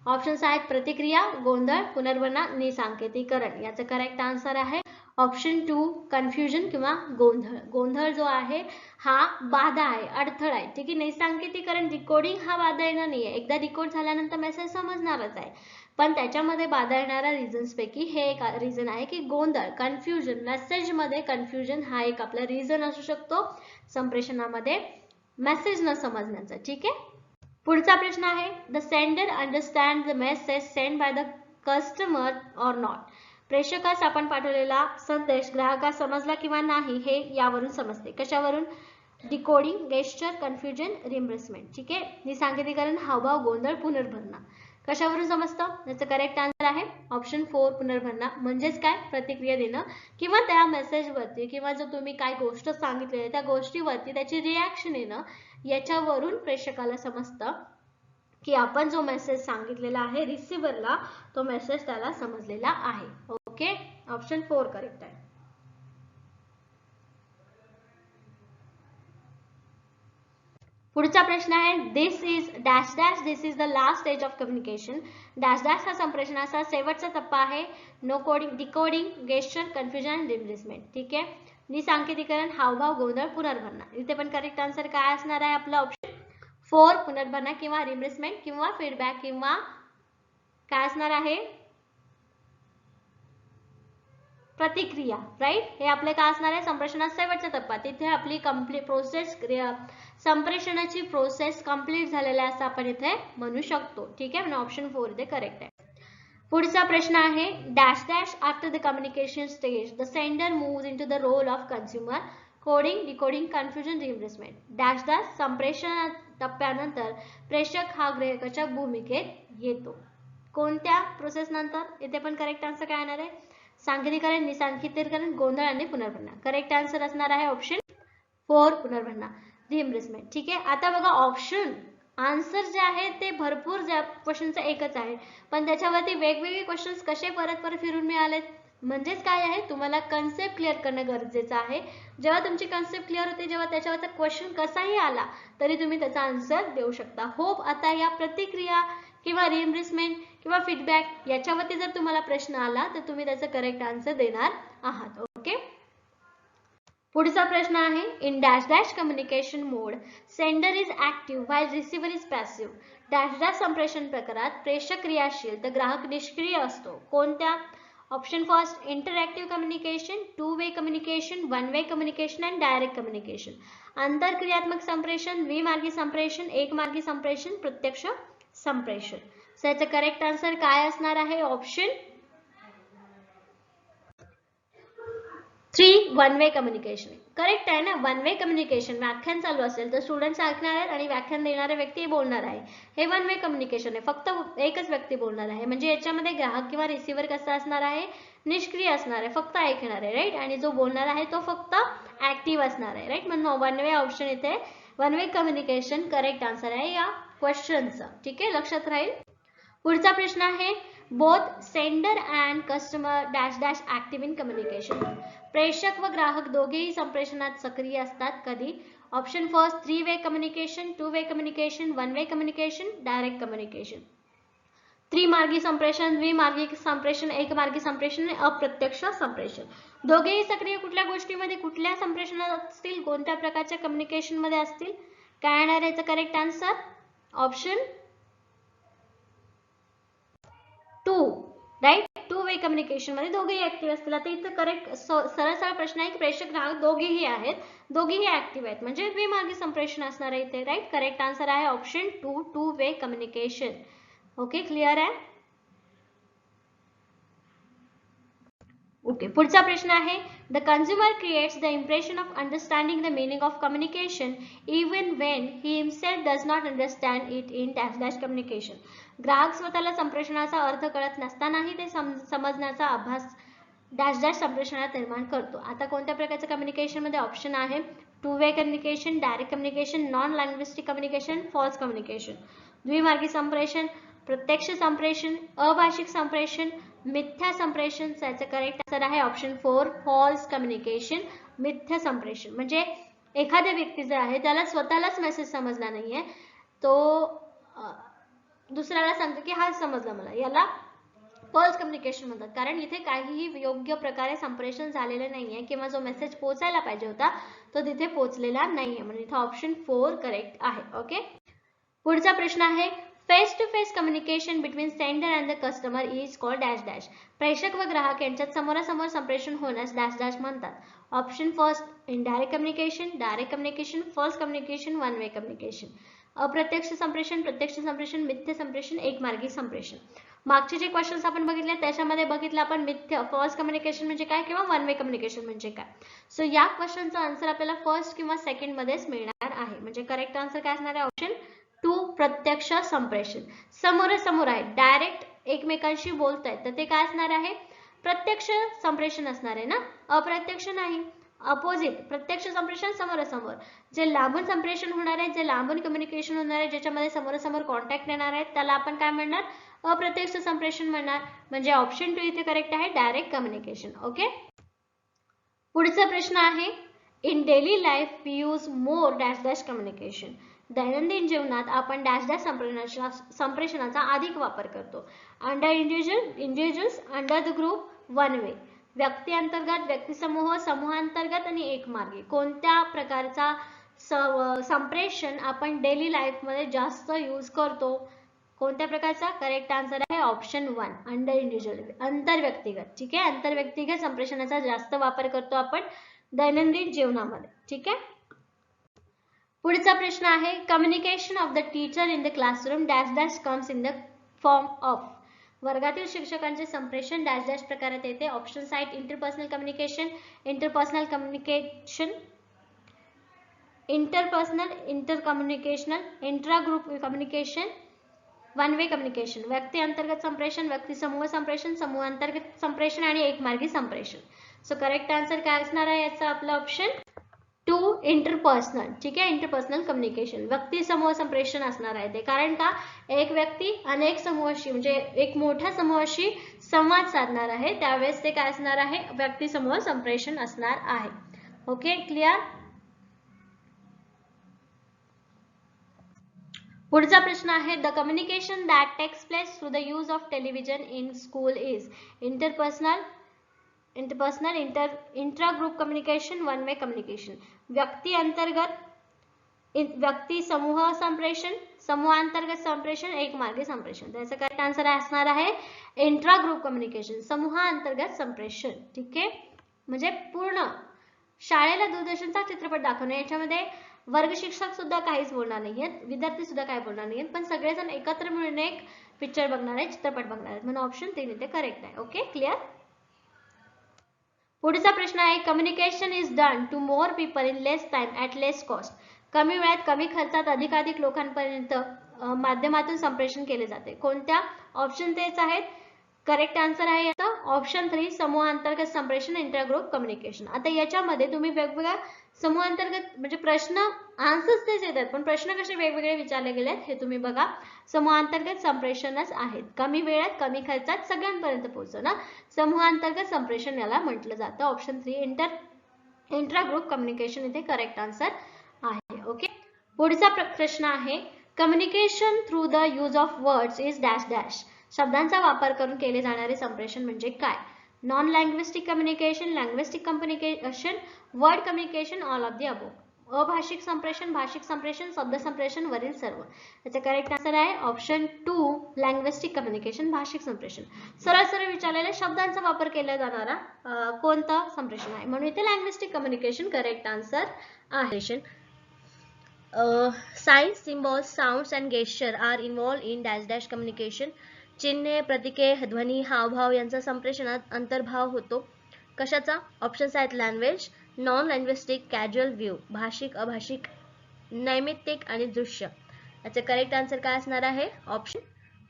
ऑप्शन्स आहेत प्रतिक्रिया, गोंधळ, पुनर्भरणा, निसांकेतीकरण. याचं करेक्ट आन्सर आहे ऑप्शन 2 कन्फ्युजन किंवा गोंधळ. गोंधळ जो आहे हा बाधा आहे, अडथळा आहे. ठीक आहे, निसांकेतीकरण, डिकोडिंग हा बाधा येणार नाहीये, एकदा डिकोड झाल्यानंतर मेसेज समजणारच आहे. पण त्याच्यामध्ये बाधा येणाऱ्या रिझन्स पैकी हे एक रिझन आहे की गोंधळ, कन्फ्युजन. मेसेज मध्ये कन्फ्युजन हा एक आपला रिझन असू शकतो संप्रेषणामध्ये मेसेज न समजण्याचा. ठीक आहे, पुढचा प्रश्न आहे the sender understand the message send by the customer or not. प्रेषकास आपण पाठवलेला संदेश ग्राहकास समजला किंवा नाही हे यावरून समजते. कशावरून? Decoding, gesture, confusion, reimbursement. ठीक आहे, निसांकेतीकरण, हावभाव, गोंधळ, पुनर्भरणा. कशावरून समजतं? याचं करेक्ट आन्सर आहे ऑप्शन 4 पुनर्भरणा. म्हणजेच काय? प्रतिक्रिया देणं किंवा त्या मेसेजवरती किंवा जो तुम्ही काय गोष्ट सांगितलेली आहे त्या गोष्टीवरती त्याची रिॲक्शन येणं, याच्यावरून प्रेषकाला समजतं की आपण जो मेसेज सांगितलेला आहे रिसिव्हरला तो मेसेज त्याला समजलेला आहे. ओके, ऑप्शन 4 करेक्ट आहे. पुढचा प्रश्न आहे this is dash dash this is the last stage of communication. Dash dash हा संप्रेषणाचा शेवटचा टप्पा आहे. No coding, decoding, gesture, confusion, reimbursement. ठीक आहे, निसांकेतिकरण, हावभाव, गोंधळ, पुनर्भरणा. इथे पण करेक्ट आन्सर काय असणार आहे आपला ऑप्शन 4 पुनर्भरणा किंवा रिप्लेसमेंट किंवा फीडबॅक किंवा काय असणार आहे प्रतिक्रिया. राईट, हे आपले काय असणार आहे संप्रेषणाचा शेवटचा टप्पा. तिथे आपली कंप्लीट प्रोसेस संप्रेषणाची प्रोसेस कंप्लीट झालेली असं आपण इथे म्हणू शकतो. ठीक आहे, म्हणून ऑप्शन 4 इथे करेक्ट आहे. पुढचा प्रश्न आहे dash dash after the communication stage the sender moves into the role of consumer coding decoding confusion replacement. Dash dash संप्रेषण टप्प्यानंतर प्रेषक हा ग्राहकाच्या भूमिकेत येतो. कोणत्या प्रोसेस नंतर? इथे पण करेक्ट आन्सर काय येणार आहे सांकेतिकरण, निसांकेतिकरण, गोंधळ आणि पुनर्भरणा. करेक्ट आन्सर असणार आहे ऑप्शन 4 पुनर्भरणा रिप्लेसमेंट. ठीक आहे, आता बघा ऑप्शन आन्सर जे आहे ते भरपूर क्वेश्चनचं एकच आहे, पण त्याच्यावरती वेगवेगळे क्वेश्चन्स कसे परत परत फिरून मिळालेत. म्हणजेच काय आहे तुम्हाला कन्सेप्ट क्लिअर करणं गरजेचं आहे. जेव्हा तुमची कन्सेप्ट क्लिअर होते, जेव्हा त्याच्यावरचा क्वेश्चन कसाही आला तरी तुम्ही त्याचा आन्सर देऊ शकता. होप आता या प्रतिक्रिया किंवा रिइम्बर्समेंट किंवा फीडबॅक याच्यावरती जर तुम्हाला प्रश्न आला तर तुम्ही त्याचं करेक्ट आन्सर देणार आहात. ओके, पुढचा प्रश्न आहे in dash dash communication mode sender is active while receiver is passive. Dash dash संप्रेषण प्रकारात प्रेषक क्रियाशील तर ग्राहक निष्क्रिय असतो. कोणत्या? Option first interactive communication, two way communication, one way communication and direct communication. आंतरक्रियात्मक संप्रेषण, द्विमार्गी संप्रेषण, एकमार्गी संप्रेषण, प्रत्यक्ष संप्रेषण. याचं करेक्ट आन्सर काय असणार आहे option 3 one way communication. Correct आहे ना. वन वे कम्युनिकेशन व्याख्यान चालू असेल तर स्टुडंट्स ऐकणार आहेत आणि व्याख्यान देणारे व्यक्ती बोलणार आहे. हे वन वे कम्युनिकेशन आहे, फक्त एकच व्यक्ती बोलणार आहे. म्हणजे याच्यामध्ये ग्राहक किंवा रिसिव्हर कसा असणार आहे निष्क्रिय असणार आहे, फक्त ऐकणार आहे. राईट, आणि जो बोलणार आहे तो फक्त ऍक्टिव्ह असणार आहे. राईट, म्हणून वन वे ऑप्शन इथे one way communication correct answer आहे या क्वेश्चनचा. ठीक आहे, लक्षात राहील. पुढचा प्रश्न आहे both sender and customer dash dash active in communication. प्रेषक व ग्राहक दोघेही संप्रेषणात सक्रिय असतात. कधी? Option first 3 way communication, 2 way communication, 1 way communication, direct communication. त्रिमार्गी संप्रेषण, द्विमार्गी संप्रेषण, एकमार्गी संप्रेषण, अप्रत्यक्ष संप्रेषण. दोघेही सक्रिय कुठल्या गोष्टीमध्ये कुठल्या संप्रेषणात असतील, कोणत्या प्रकारच्या कम्युनिकेशन मध्ये असतील? काय येणार याचा correct answer option 2. Right, two way communication मध्ये दोघेही ऍक्टिव्ह असतील. आता इथं करेक्ट सरळ सरळ प्रश्न आहे की प्रेषक ग्राहक दोघेही आहेत, दोघेही ऍक्टिव्ह आहेत, म्हणजे द्विमार्गी संप्रेषण असणार आहे इथे. राईट, करेक्ट आन्सर आहे option 2 to way communication. Okay, clear आहे. ओके, पुढचा प्रश्न आहे the consumer creates the impression of understanding the meaning of communication even when he himself does not understand it in dash dash communication. ग्राहक स्वतःला संप्रेषणाचा अर्थ कळत नसतानाही ते समजण्याचा आभास डॅश डॅश संप्रेषणात निर्माण करतो. आता कोणत्या प्रकारच्या कम्युनिकेशन मध्ये? ऑप्शन आहे two way communication, direct communication, non linguistic communication, false communication. द्विमार्गी संप्रेषण, प्रत्यक्ष संप्रेषण, अभाषिक संप्रेषण, मिथ्या संप्रेषण. याचं करेक्ट आन्सर आहे ऑप्शन 4 फॉल्स कम्युनिकेशन, मिथ्या संप्रेषण. म्हणजे एखाद्या व्यक्ती जे आहे त्याला स्वतःलाच मेसेज समजला नाहीये, तो दुसऱ्याला सांगतो की हा समजला मला, याला फॉल्स कम्युनिकेशन म्हणतात. कारण इथे काहीही योग्य प्रकारे संप्रेषण झालेलं नाहीये किंवा जो मेसेज पोहोचायला पाहिजे होता तो तिथे पोहोचलेला नाहीये, म्हणजे इथे ऑप्शन 4 करेक्ट आहे. ओके, पुढचा प्रश्न आहे face to face communication between sender and the customer is called dash dash. प्रेषक व ग्राहक यांच्यात समोरासमोर संप्रेषण होण्यास डॅश डॅश म्हणतात. Option first indirect communication, direct communication, false communication, one way communication. अप्रत्यक्ष संप्रेषण, प्रत्यक्ष संप्रेषण, मिथ्य संप्रेषण, एकमार्गी संप्रेषण. मागचे जे क्वेश्चन्स आपण बघितले त्याच्यामध्ये बघितलं आपण मिथ्य फॉल्स कम्युनिकेशन म्हणजे काय किंवा वन वे कम्युनिकेशन म्हणजे काय. सो या क्वेश्चनचा आन्सर आपल्याला फर्स्ट किंवा सेकंड मध्येच मिळणार आहे. म्हणजे करेक्ट आन्सर काय असणार आहे ऑप्शन 2 प्रत्यक्ष संप्रेषण. समोरासमोर आहे, डायरेक्ट एकमेकांशी बोलतायत तर ते काय असणार आहे प्रत्यक्ष संप्रेषण असणार आहे ना, अप्रत्यक्ष नाही. अपोजिट, प्रत्यक्ष संप्रेषण समोरासमोर, जे लांबून संप्रेषण होणार आहे, जे लांबून कम्युनिकेशन होणार आहे, ज्याच्यामध्ये समोरासमोर कॉन्टॅक्ट येणार आहे त्याला आपण काय म्हणणार अप्रत्यक्ष संप्रेषण म्हणणार. म्हणजे ऑप्शन 2 इथे करेक्ट आहे डायरेक्ट कम्युनिकेशन. ओके, पुढचा प्रश्न आहे in daily life we use more dash dash communication. दैनंदिन जीवनात आपण डॅश डॅश संप्रेषणाचा अधिक वापर करतो. Under individuals, under the group, one way. व्यक्ती अंतर्गत, व्यक्तिसमूह, समूहांतर्गत आणि एकमार्गी. कोणत्या प्रकारचा संप्रेषण आपण डेली लाईफ मध्ये जास्त यूज करतो? कोणत्या प्रकारचा? करेक्ट आन्सर आहे ऑप्शन 1 अंडर इंडिव्हिज्युअल, आंतरव्यक्तिगत. ठीक आहे, आंतरव्यक्तिगत संप्रेषणाचा जास्त वापर करतो आपण दैनंदिन जीवनामध्ये. ठीक आहे. पुढचा प्रश्न आहे communication of the teacher in the classroom dash dash comes in the form of. वर्गातील शिक्षकांचे संप्रेषण डॅश डॅश प्रकारात येते. ऑप्शन्स आहेत interpersonal communication, interpersonal communication, interpersonal, intercommunicational, intra group communication, one way communication. व्यक्ती अंतर्गत संप्रेषण, व्यक्ती समूह संप्रेषण, समूह अंतर्गत संप्रेषण आणि एकमार्गी संप्रेषण. सो करेक्ट आन्सर काय असणार आहे याचा? आपला ऑप्शन 2 इंटरपर्सनल. ठीक आहे, इंटरपर्सनल कम्युनिकेशन, व्यक्ती समूह संप्रेषण असणार आहे ते. कारण का? एक व्यक्ती अनेक समूहाशी म्हणजे एक मोठ्या समूहाशी संवाद साधणार आहे, त्यावेळेस ते काय असणार आहे? व्यक्ती समूह संप्रेषण असणार आहे. Okay, clear. पुढचा प्रश्न आहे the communication that takes place through the use of television in school is interpersonal, intra group communication, one way communication. व्यक्ती अंतर्गत, व्यक्ती समूह संप्रेषण, समूहांतर्गत संप्रेषण, एकमार्गी संप्रेषण. त्याचा करेक्ट आन्सर असणार आहे इंट्रा ग्रुप कम्युनिकेशन, समूहांतर्गत संप्रेषण. ठीक आहे, म्हणजे पूर्ण शाळेला दूरदर्शनचा चित्रपट दाखवणे, याच्यामध्ये वर्ग शिक्षक सुद्धा काहीच बोलणार नाहीयेत, विद्यार्थी सुद्धा काही बोलणार नाहीयेत, पण सगळेजण एकत्र मिळून एक पिक्चर बघणार आहे, चित्रपट बघणार आहेत, म्हणून ऑप्शन 3 इथे करेक्ट आहे. Okay, clear. पुढचा प्रश्न आहे communication is done to more people in less time at less cost. कमी वेळात कमी खर्चात अधिकाधिक लोकांपर्यंत माध्यमातून संप्रेषण केले जाते. कोणत्या? ऑप्शन तेच आहेत. करेक्ट आन्सर आहे याचा ऑप्शन 3 समूहांतर्गत संप्रेषण, इंटरग्रुप कम्युनिकेशन. आता याच्यामध्ये तुम्ही वेगवेगळ्या समूहांतर्गत म्हणजे प्रश्न आन्सर्स तेच येतात, पण प्रश्न कसे वेगवेगळे विचारले गेले हे तुम्ही बघा. समूहांतर्गत संप्रेषणच आहेत, कमी वेळात कमी खर्चात सगळ्यांपर्यंत पोहोचणं समूहांतर्गत संप्रेषण याला म्हटलं जातं. ऑप्शन 3 इंट्रा ग्रुप कम्युनिकेशन इथे करेक्ट आन्सर आहे. ओके, पुढचा प्रश्न आहे communication through the use of words is dash dash. शब्दांचा वापर करून केले जाणारे संप्रेषण म्हणजे काय? Non linguistic communication, linguistic communication, word communication, all of the above. अभाषिक संप्रेषण, भाषिक संप्रेषण, शब्द संप्रेषण, वरील सर्व. याचा करेक्ट आन्सर आहे ऑप्शन 2 लँग्विस्टिक कम्युनिकेशन, भाषिक संप्रेषण. सरळ सरळ विचारलेल्या शब्दांचा वापर केला जाणारा कोणता संप्रेषण आहे, म्हणून इथे लँग्विस्टिक कम्युनिकेशन करेक्ट आन्सर आहे. Signs, symbols, sounds and gesture are involved in dash dash communication. चिन्हे, प्रतीके, ध्वनी, हावभाव यांचा संप्रेषणात अंतर्भाव होतो. कशाचा? ऑप्शन्स आहेत लँग्वेज, नॉन लँग्विस्टिक, कॅज्युअल व्ह्यू, भाषिक, अभाषिक, नैमित्तिक आणि दृश्य. याचे करेक्ट आन्सर काय असणार आहे? Option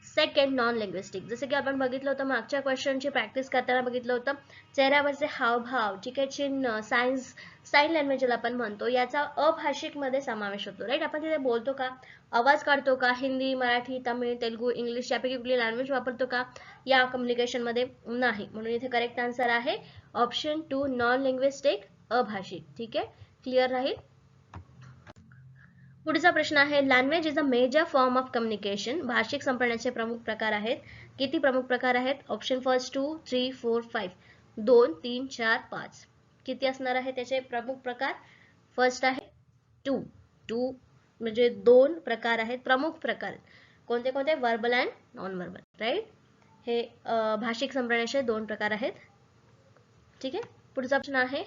second non linguistic. जसं की आपण बघितलं होतं मागच्या क्वेश्चनची प्रॅक्टिस करताना बघितलं होतं चेहऱ्यावरचे हावभाव, ठीक आहे, चिन्ह, साइन लँग्वेज ज्याला आपण म्हणतो, याचा अभाषिक मध्ये समावेश होतो. राईट, आपण तिथे बोलतो का, आवाज काढतो का, हिंदी, मराठी, तमिळ, तेलुगू, इंग्लिश यापैकी कुठली लँग्वेज वापरतो का या कम्युनिकेशन मध्ये? नाही, म्हणून इथे करेक्ट आन्सर आहे ऑप्शन 2 नॉन लँग्विस्टिक, अभाषिक. ठीक आहे, क्लिअर राहील. पुढचा प्रश्न आहे language is a major form of communication. भाषिक संप्रेषणाचे प्रमुख प्रकार आहेत. किती प्रमुख प्रकार आहेत? Option first 2, 3, 4, 5. 2, 3, 4, 5. किती असणार आहे त्याचे प्रमुख प्रकार? फर्स्ट आहे 2 म्हणजे 2 प्रकार आहेत, प्रमुख प्रकार. कोणते कोणते? Verbal and non verbal. Right, हे भाषिक संप्रेषणाचे 2 प्रकार आहेत. ठीक आहे, पुढचा प्रश्न आहे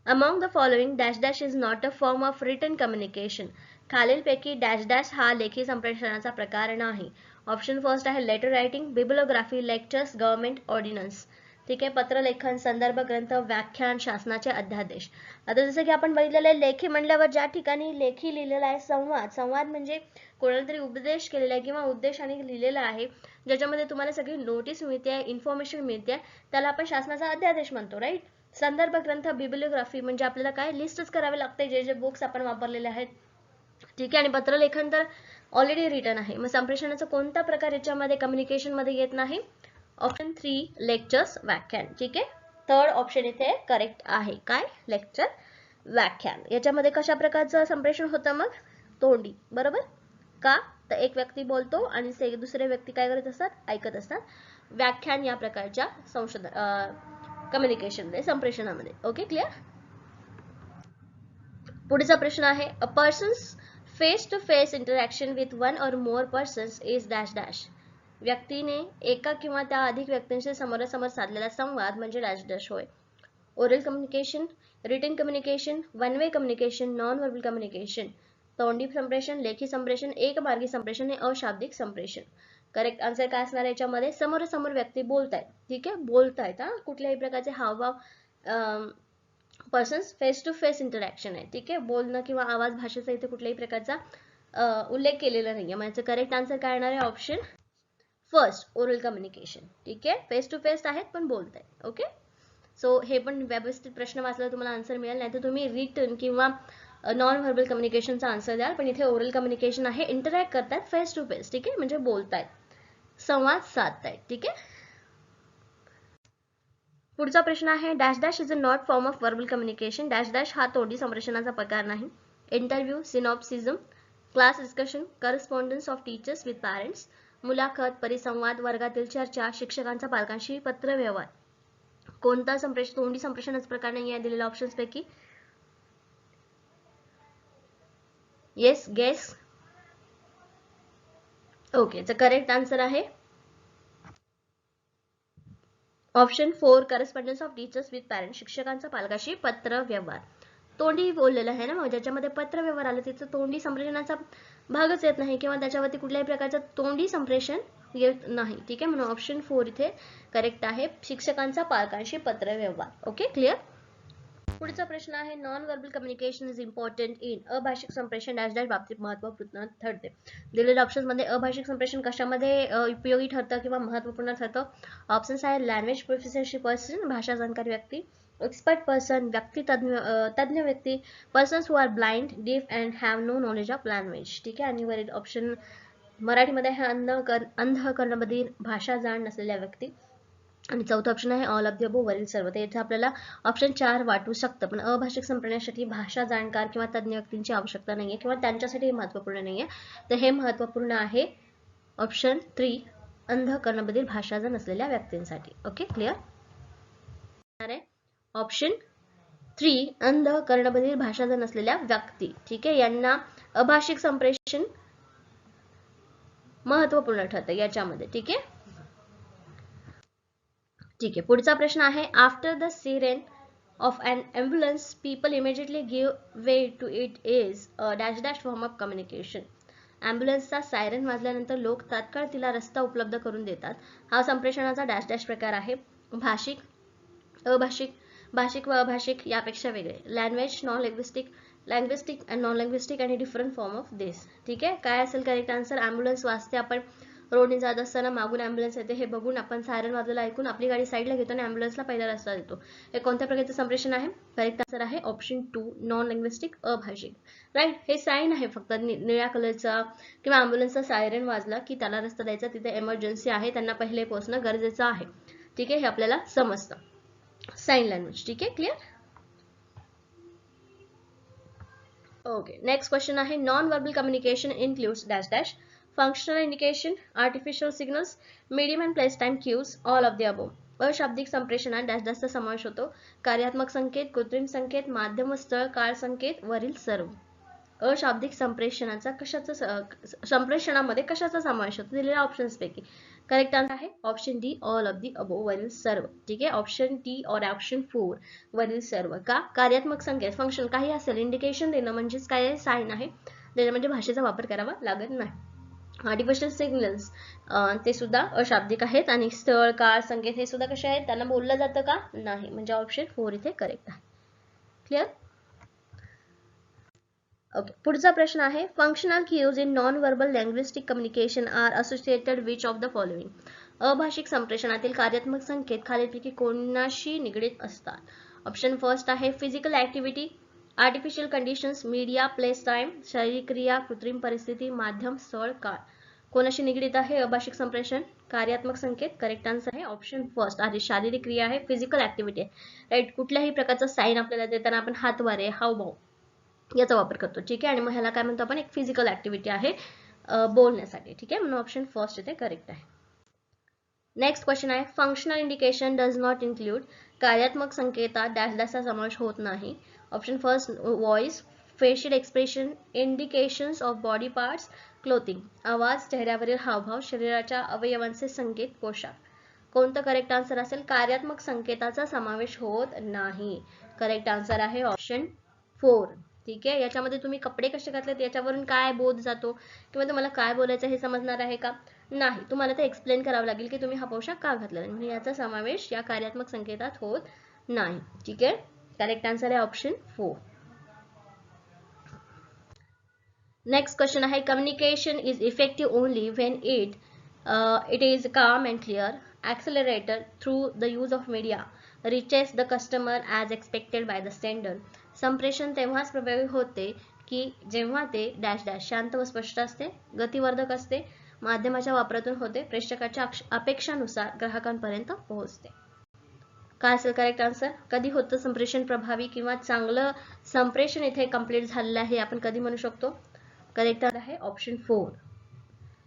Among the following dash dash is not a form of written communication. खालीलपैकी डॅश डॅश हा लेखी संप्रेषणाचा प्रकार नाही. ऑप्शन फर्स्ट आहे letter writing, bibliography, lectures, government ordinance. ठीक आहे, पत्रलेखन, संदर्भ ग्रंथ, व्याख्यान, शासनाचे अध्यादेश. आता जसं की आपण बघितलेलं आहे लेखी म्हणल्यावर ज्या ठिकाणी लेखी लिहिलेला आहे संवाद म्हणजे कोणाला तरी उपदेश केलेला आहे किंवा उद्देशाने लिहिलेला आहे, ज्याच्यामध्ये तुम्हाला सगळी नोटीस मिळते, इन्फॉर्मेशन मिळते, त्याला आपण शासनाचा अध्यादेश म्हणतो. राईट, संदर्भ ग्रंथ, बिब्लिओग्राफी म्हणजे आपल्याला काय लिस्टच करावे लागते जे जे बुक्स आपण वापरलेले आहेत. ठीक आहे, आणि पत्रलेखन तर ऑलरेडी रिटन आहे. मग संप्रेषणाचा कोणता प्रकार याच्यामध्ये कम्युनिकेशन मध्ये येत नाही? ऑप्शन 3 लेक्चर्स, व्याख्यान. ठीक आहे, थर्ड ऑप्शन इथे करेक्ट आहे. काय? लेक्चर, व्याख्यान. याच्यामध्ये कशा प्रकारचं संप्रेषण होतं? मग तोंडी. बरोबर का? तर एक व्यक्ती बोलतो आणि दुसरे व्यक्ती काय करत असतात? ऐकत असतात. व्याख्यान या प्रकारच्या कम्युनिकेशनमध्ये, संप्रेषणामध्ये. Okay, clear. पुढचा प्रश्न आहे a persons face to face interaction with one or more persons is dash dash. व्यक्तीने एका किंवा त्या अधिक व्यक्तींशी समोरासमोर साधलेला संवाद म्हणजे डॅश डॅश होय. Oral communication, written communication, one way communication, non verbal communication, तोंडी संप्रेषण, लेखी संप्रेषण, एकमार्गी संप्रेषण हे अशाब्दिक संप्रेषण. करेक्ट आन्सर काय असणार याच्यामध्ये? समोरासमोर व्यक्ती बोलतायत. ठीक आहे, बोलतायत हा, कुठल्याही प्रकारचे हावभाव, persons face to face interaction आहे. ठीक आहे, बोलणं किंवा आवाज भाषेचा इथे कुठल्याही प्रकारचा उल्लेख केलेला नाहीये. म्हणजे करेक्ट आन्सर काय येणार आहे? Option first, oral communication. ठीक आहे, फेस टू फेस आहेत पण बोलतायत. ओके, सो हे पण व्यवस्थित प्रश्न वाचला तुम्हाला आन्सर मिळेल, नाही तर तुम्ही रिटन किंवा नॉन व्हर्बल कम्युनिकेशनचा आन्सर द्याल, पण इथे ओरल कम्युनिकेशन आहे, इंटरॅक्ट करतात फेस टू फेस. ठीक आहे, म्हणजे बोलतायत, संवाद साधतायत. ठीक आहे. पुढचा प्रश्न आहे dash dash is a not form of verbal communication. Dash dash हा तोंडी संप्रेषणाचा प्रकार नाही. Interview, symposium, class discussion, correspondence of teachers with parents, मुलाखत, परिसंवाद, वर्गातील चर्चा, शिक्षकांचा पालकांशी पत्रव्यवहार. कोणता तोंडी संप्रेषणाचा प्रकार नाही आहे दिलेल्या ऑप्शन्स पैकी? Yes, guess. ओके, तर करेक्ट आन्सर आहे option 4, correspondence of teachers with parents, शिक्षकांचा पालकाशी पत्र व्यवहार. तोंडी बोललेलं आहे ना, मग ज्याच्यामध्ये पत्र व्यवहार आलं तिचं तोंडी संप्रेषणाचा भागच येत नाही किंवा त्याच्यावरती कुठल्याही प्रकारचं तोंडी संप्रेषण येत नाही. ठीक आहे, म्हणून ऑप्शन 4 इथे करेक्ट आहे, शिक्षकांचा पालकांशी पत्र व्यवहार. Okay, clear. पुढचा प्रश्न आहे non verbal communication is important in. अभाषिक संप्रेषण डॅश डॅश बाबतीत महत्वपूर्ण ठरते. दिलेल्या ऑप्शन मध्ये अभाषिक संप्रेषण कशामध्ये उपयोगी ठरतं किंवा महत्वपूर्ण ठरतं? ऑप्शन्स आहे लँग्वेज प्रोफिशियन्सी पर्सन, भाषा जाणकार व्यक्ती, एक्सपर्ट पर्सन, व्यक्ती तज्ञ व्यक्ती, persons who are blind, deaf and have no knowledge of language. ठीक आहे, आणि वरील ऑप्शन मराठीमध्ये आहे अंध कर्णबधीर, भाषा जाण नसलेल्या व्यक्ती, आणि चौथा ऑप्शन आहे ऑल ऑफ द अबोव, वरील सर्व. तर इथे आपल्याला ऑप्शन 4 वाटू शकतं, पण अभाषिक संप्रेषणासाठी भाषा जाणकार किंवा तज्ञ व्यक्तींची आवश्यकता नाहीये किंवा त्यांच्यासाठी महत्वपूर्ण नाहीये. तर हे महत्वपूर्ण आहे ऑप्शन 3, अंध कर्णबधीर, भाषा जाण नसलेल्या व्यक्तींसाठी. Okay, clear. ऑप्शन 3, अंध कर्णबधीर, भाषा जाण नसलेल्या व्यक्ती. ठीक आहे, यांना अभाषिक संप्रेषण महत्वपूर्ण ठरतं याच्यामध्ये. ठीक आहे. ठीक आहे, पुढचा प्रश्न आहे after the siren of an ambulance people immediately give way to it is a dash dash form of communication. ॲम्ब्युलन्सचा सायरन वाजल्यानंतर लोक तात्काळ तिला रस्ता उपलब्ध करून देतात. हा संप्रेषणाचा डॅश डॅश प्रकार आहे. भाषिक, अभाषिक, भाषिक व अभाषिक यापेक्षा वेगळे, लँग्वेज, नॉन लँग्विस्टिक, लँग्विस्टिक अँड नॉन लँग्विस्टिक आणि डिफरंट फॉर्म ऑफ दिस. ठीक आहे, काय असेल करेक्ट आन्सर? ॲम्ब्युलन्स वाजते, आपण रोडने जात असताना मागून ॲम्ब्युलन्स येते हे बघून आपण सायरन वाजलेला ऐकून आपली गाडी साईडला घेतो आणि ॲम्ब्युलन्सला पहिला रस्ता देतो. हे कोणत्या प्रकारचं संप्रेषण आहे? करेक्ट आन्सर आहे ऑप्शन 2, नॉन लँग्विस्टिक, अभाषिक. राईट, हे साईन आहे फक्त निळ्या कलरचा किंवा ॲम्ब्युलन्सचा सायरन वाजला की त्याला रस्ता द्यायचा, तिथे इमर्जन्सी आहे, त्यांना पहिले पोहोचणं गरजेचं आहे. ठीक आहे, हे आपल्याला समजतं. Sign language. ठीक आहे, क्लिअर. ओके, नेक्स्ट क्वेश्चन आहे non verbal communication includes dash dash, functional indication, artificial signals, medium and place time cues, all of the above. अशाब्दिक संप्रेषणात डॅश डॅशचा समावेश होतो. कार्यात्मक संकेत, कृत्रिम संकेत, माध्यम व स्थळ काळ संकेत, वरील सर्व. अशाब्दिक संप्रेषणाचा संप्रेषणामध्ये कशाचा समावेश होतो दिलेल्या ऑप्शन्स पैकी? करेक्ट आन्सर आहे option D, all of the above, वरील सर्व. ठीक आहे, ऑप्शन डी और ऑप्शन 4, वरील सर्व. का? कार्यात्मक संकेत, फंक्शन काही असेल, इंडिकेशन देणं म्हणजेच काय, साइन आहे, म्हणजे भाषेचा वापर करावा लागत नाही. आर्टिफिशियल सिग्नल्स ते सुद्धा अशाब्दिक आहेत, आणि स्थळ काळ संकेत हे सुद्धा कसे आहेत, त्यांना बोललं जातं का? नाही, म्हणजे ऑप्शन 4 इथे करेक्ट आहे. क्लिअर. ओके, पुढचा प्रश्न आहे functional cues in non verbal linguistic communication are associated which of the following. अभाषिक संप्रेषणातील कार्यात्मक संकेत खालीलपैकी कोणाशी निगडीत असतात? ऑप्शन फर्स्ट आहे physical activity, artificial conditions, media, place time, शारीरिक क्रिया, कृत्रिम परिस्थिती, माध्यम, स्थळ काळ. कोणाशी निगडीत आहे अभाषिक संप्रेषण? कार्यात्मक संकेत. करेक्ट आन्सर आहे ऑप्शन फर्स्ट, आधी शारीरिक क्रिया आहे, फिजिकल ऍक्टिव्हिटी आहे. राईट, कुठल्याही प्रकारचा साईन आपल्याला देताना आपण हातवारे, हावभाव याचा वापर करतो. ठीक आहे, आणि मग ह्याला काय म्हणतो आपण? एक फिजिकल ऍक्टिव्हिटी आहे बोलण्यासाठी. ठीक आहे, म्हणून ऑप्शन फर्स्ट इथे करेक्ट आहे. नेक्स्ट क्वेश्चन आहे functional indication does not include कार्यात्मक संकेतात डॅश डॅशचा समावेश होत नाही. Option first voice, facial expression, indications of body parts, clothing, आवाज, चेहऱ्यावरील हावभाव, शरीराच्या अवयवांचे संकेत, पोशाख. कोणतं करेक्ट आन्सर असेल? कार्यात्मक संकेताचा समावेश होत नाही. करेक्ट आन्सर आहे ऑप्शन 4. ठीक आहे. याच्यामध्ये तुम्ही कपडे कसे घातलेत याच्यावरून काय बोध जातो किंवा तुम्हाला काय बोलायचं हे समजणार आहे का? नाही. तुम्हाला ते एक्सप्लेन करावं लागेल की तुम्ही हा पोशाख का घातलेला, म्हणजे याचा समावेश या कार्यात्मक संकेतात होत नाही. ठीक आहे. करेक्ट आन्सर आहे ऑप्शन 4. नेक्स्ट क्वेश्चन आहे, communication is effective only when it is calm and clear, accelerated through the use of media, reaches the customer as expected by the sender. संप्रेषण तेव्हाच प्रभावी होते की जेव्हा ते डॅश डॅश शांत व स्पष्ट असते, गतिवर्धक असते, माध्यमाच्या वापरातून होते, प्रेक्षकाच्या अपेक्षानुसार ग्राहकांपर्यंत पोहोचते. काय असेल करेक्ट आन्सर? कधी होतं संप्रेषण प्रभावी किंवा चांगलं संप्रेषण इथे कंप्लीट झालेलं आहे आपण कधी म्हणू शकतो? करेक्ट आहे ऑप्शन 4.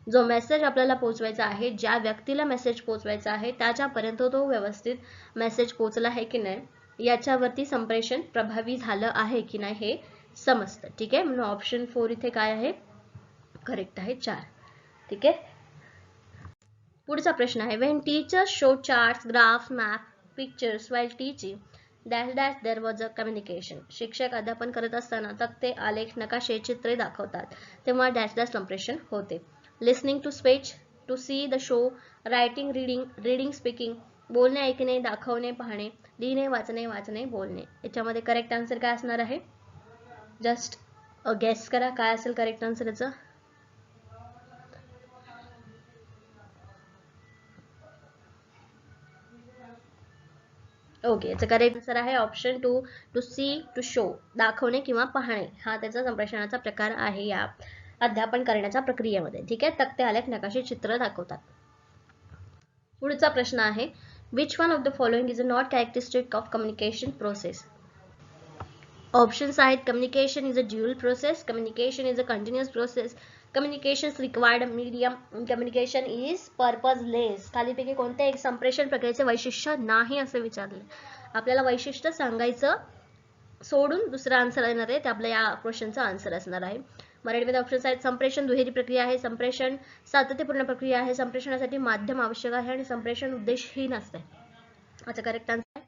जो मेसेज आपल्याला पोहोचवायचा आहे, ज्या व्यक्तीला मेसेज पोहोचवायचा आहे त्याच्यापर्यंत तो व्यवस्थित मेसेज पोहोचला आहे की नाही याच्यावरती संप्रेषण प्रभावी झालं आहे की नाही हे समजतं. ठीक आहे. म्हणून ऑप्शन 4 इथे काय आहे? करेक्ट आहे 4. ठीक आहे. पुढचा प्रश्न आहे, when teachers show charts, graph, map, pictures while teaching dash dash there was a communication. शिक्षक अध्यापन करत असताना तक्ते, आलेख, नकाशे, चित्रे दाखवतात तेव्हा डॅश डॅश संप्रेषण होते. Listening to speech, to see the show, writing, reading, speaking, बोलणे, ऐकणे, दाखवणे, पाहणे, लिहिणे, वाचणे, वाचणे, बोलणे. याच्यामध्ये करेक्ट आन्सर काय असणार आहे? जस्ट गेस करा काय असेल करेक्ट आन्सर याचं. ओके, याचं करेक्ट आन्सर आहे option 2. To see, to show, दाखवणे किंवा पाहणे हा त्याचा संप्रेषणाचा प्रकार आहे या अध्यापन करण्याच्या प्रक्रियेमध्ये. ठीक आहे. तक्ते, आलेख, नकाशे, चित्र दाखवतात. पुढचा प्रश्न आहे, which one of the following is not characteristic of communication process. Options आहेत, communication is a dual process, communication is a continuous process, communication required medium, communication is purposeless. खालीपैकी कोणते एक संप्रेषण प्रक्रियेचे वैशिष्ट्य नाही असे विचारले. आपल्याला वैशिष्ट्य सांगायचं सोडून दुसरं आन्सर येणार आहे ते आपल्या या क्वेश्चनचा आन्सर असणार आहे. मराठीमध्ये ऑप्शन्स आहेत, संप्रेषण दुहेरी प्रक्रिया आहे, संप्रेषण सातत्यपूर्ण प्रक्रिया आहे, संप्रेषणासाठी माध्यम आवश्यक आहे आणि संप्रेषण उद्देशहीन असते. याचा करेक्ट आन्सर आहे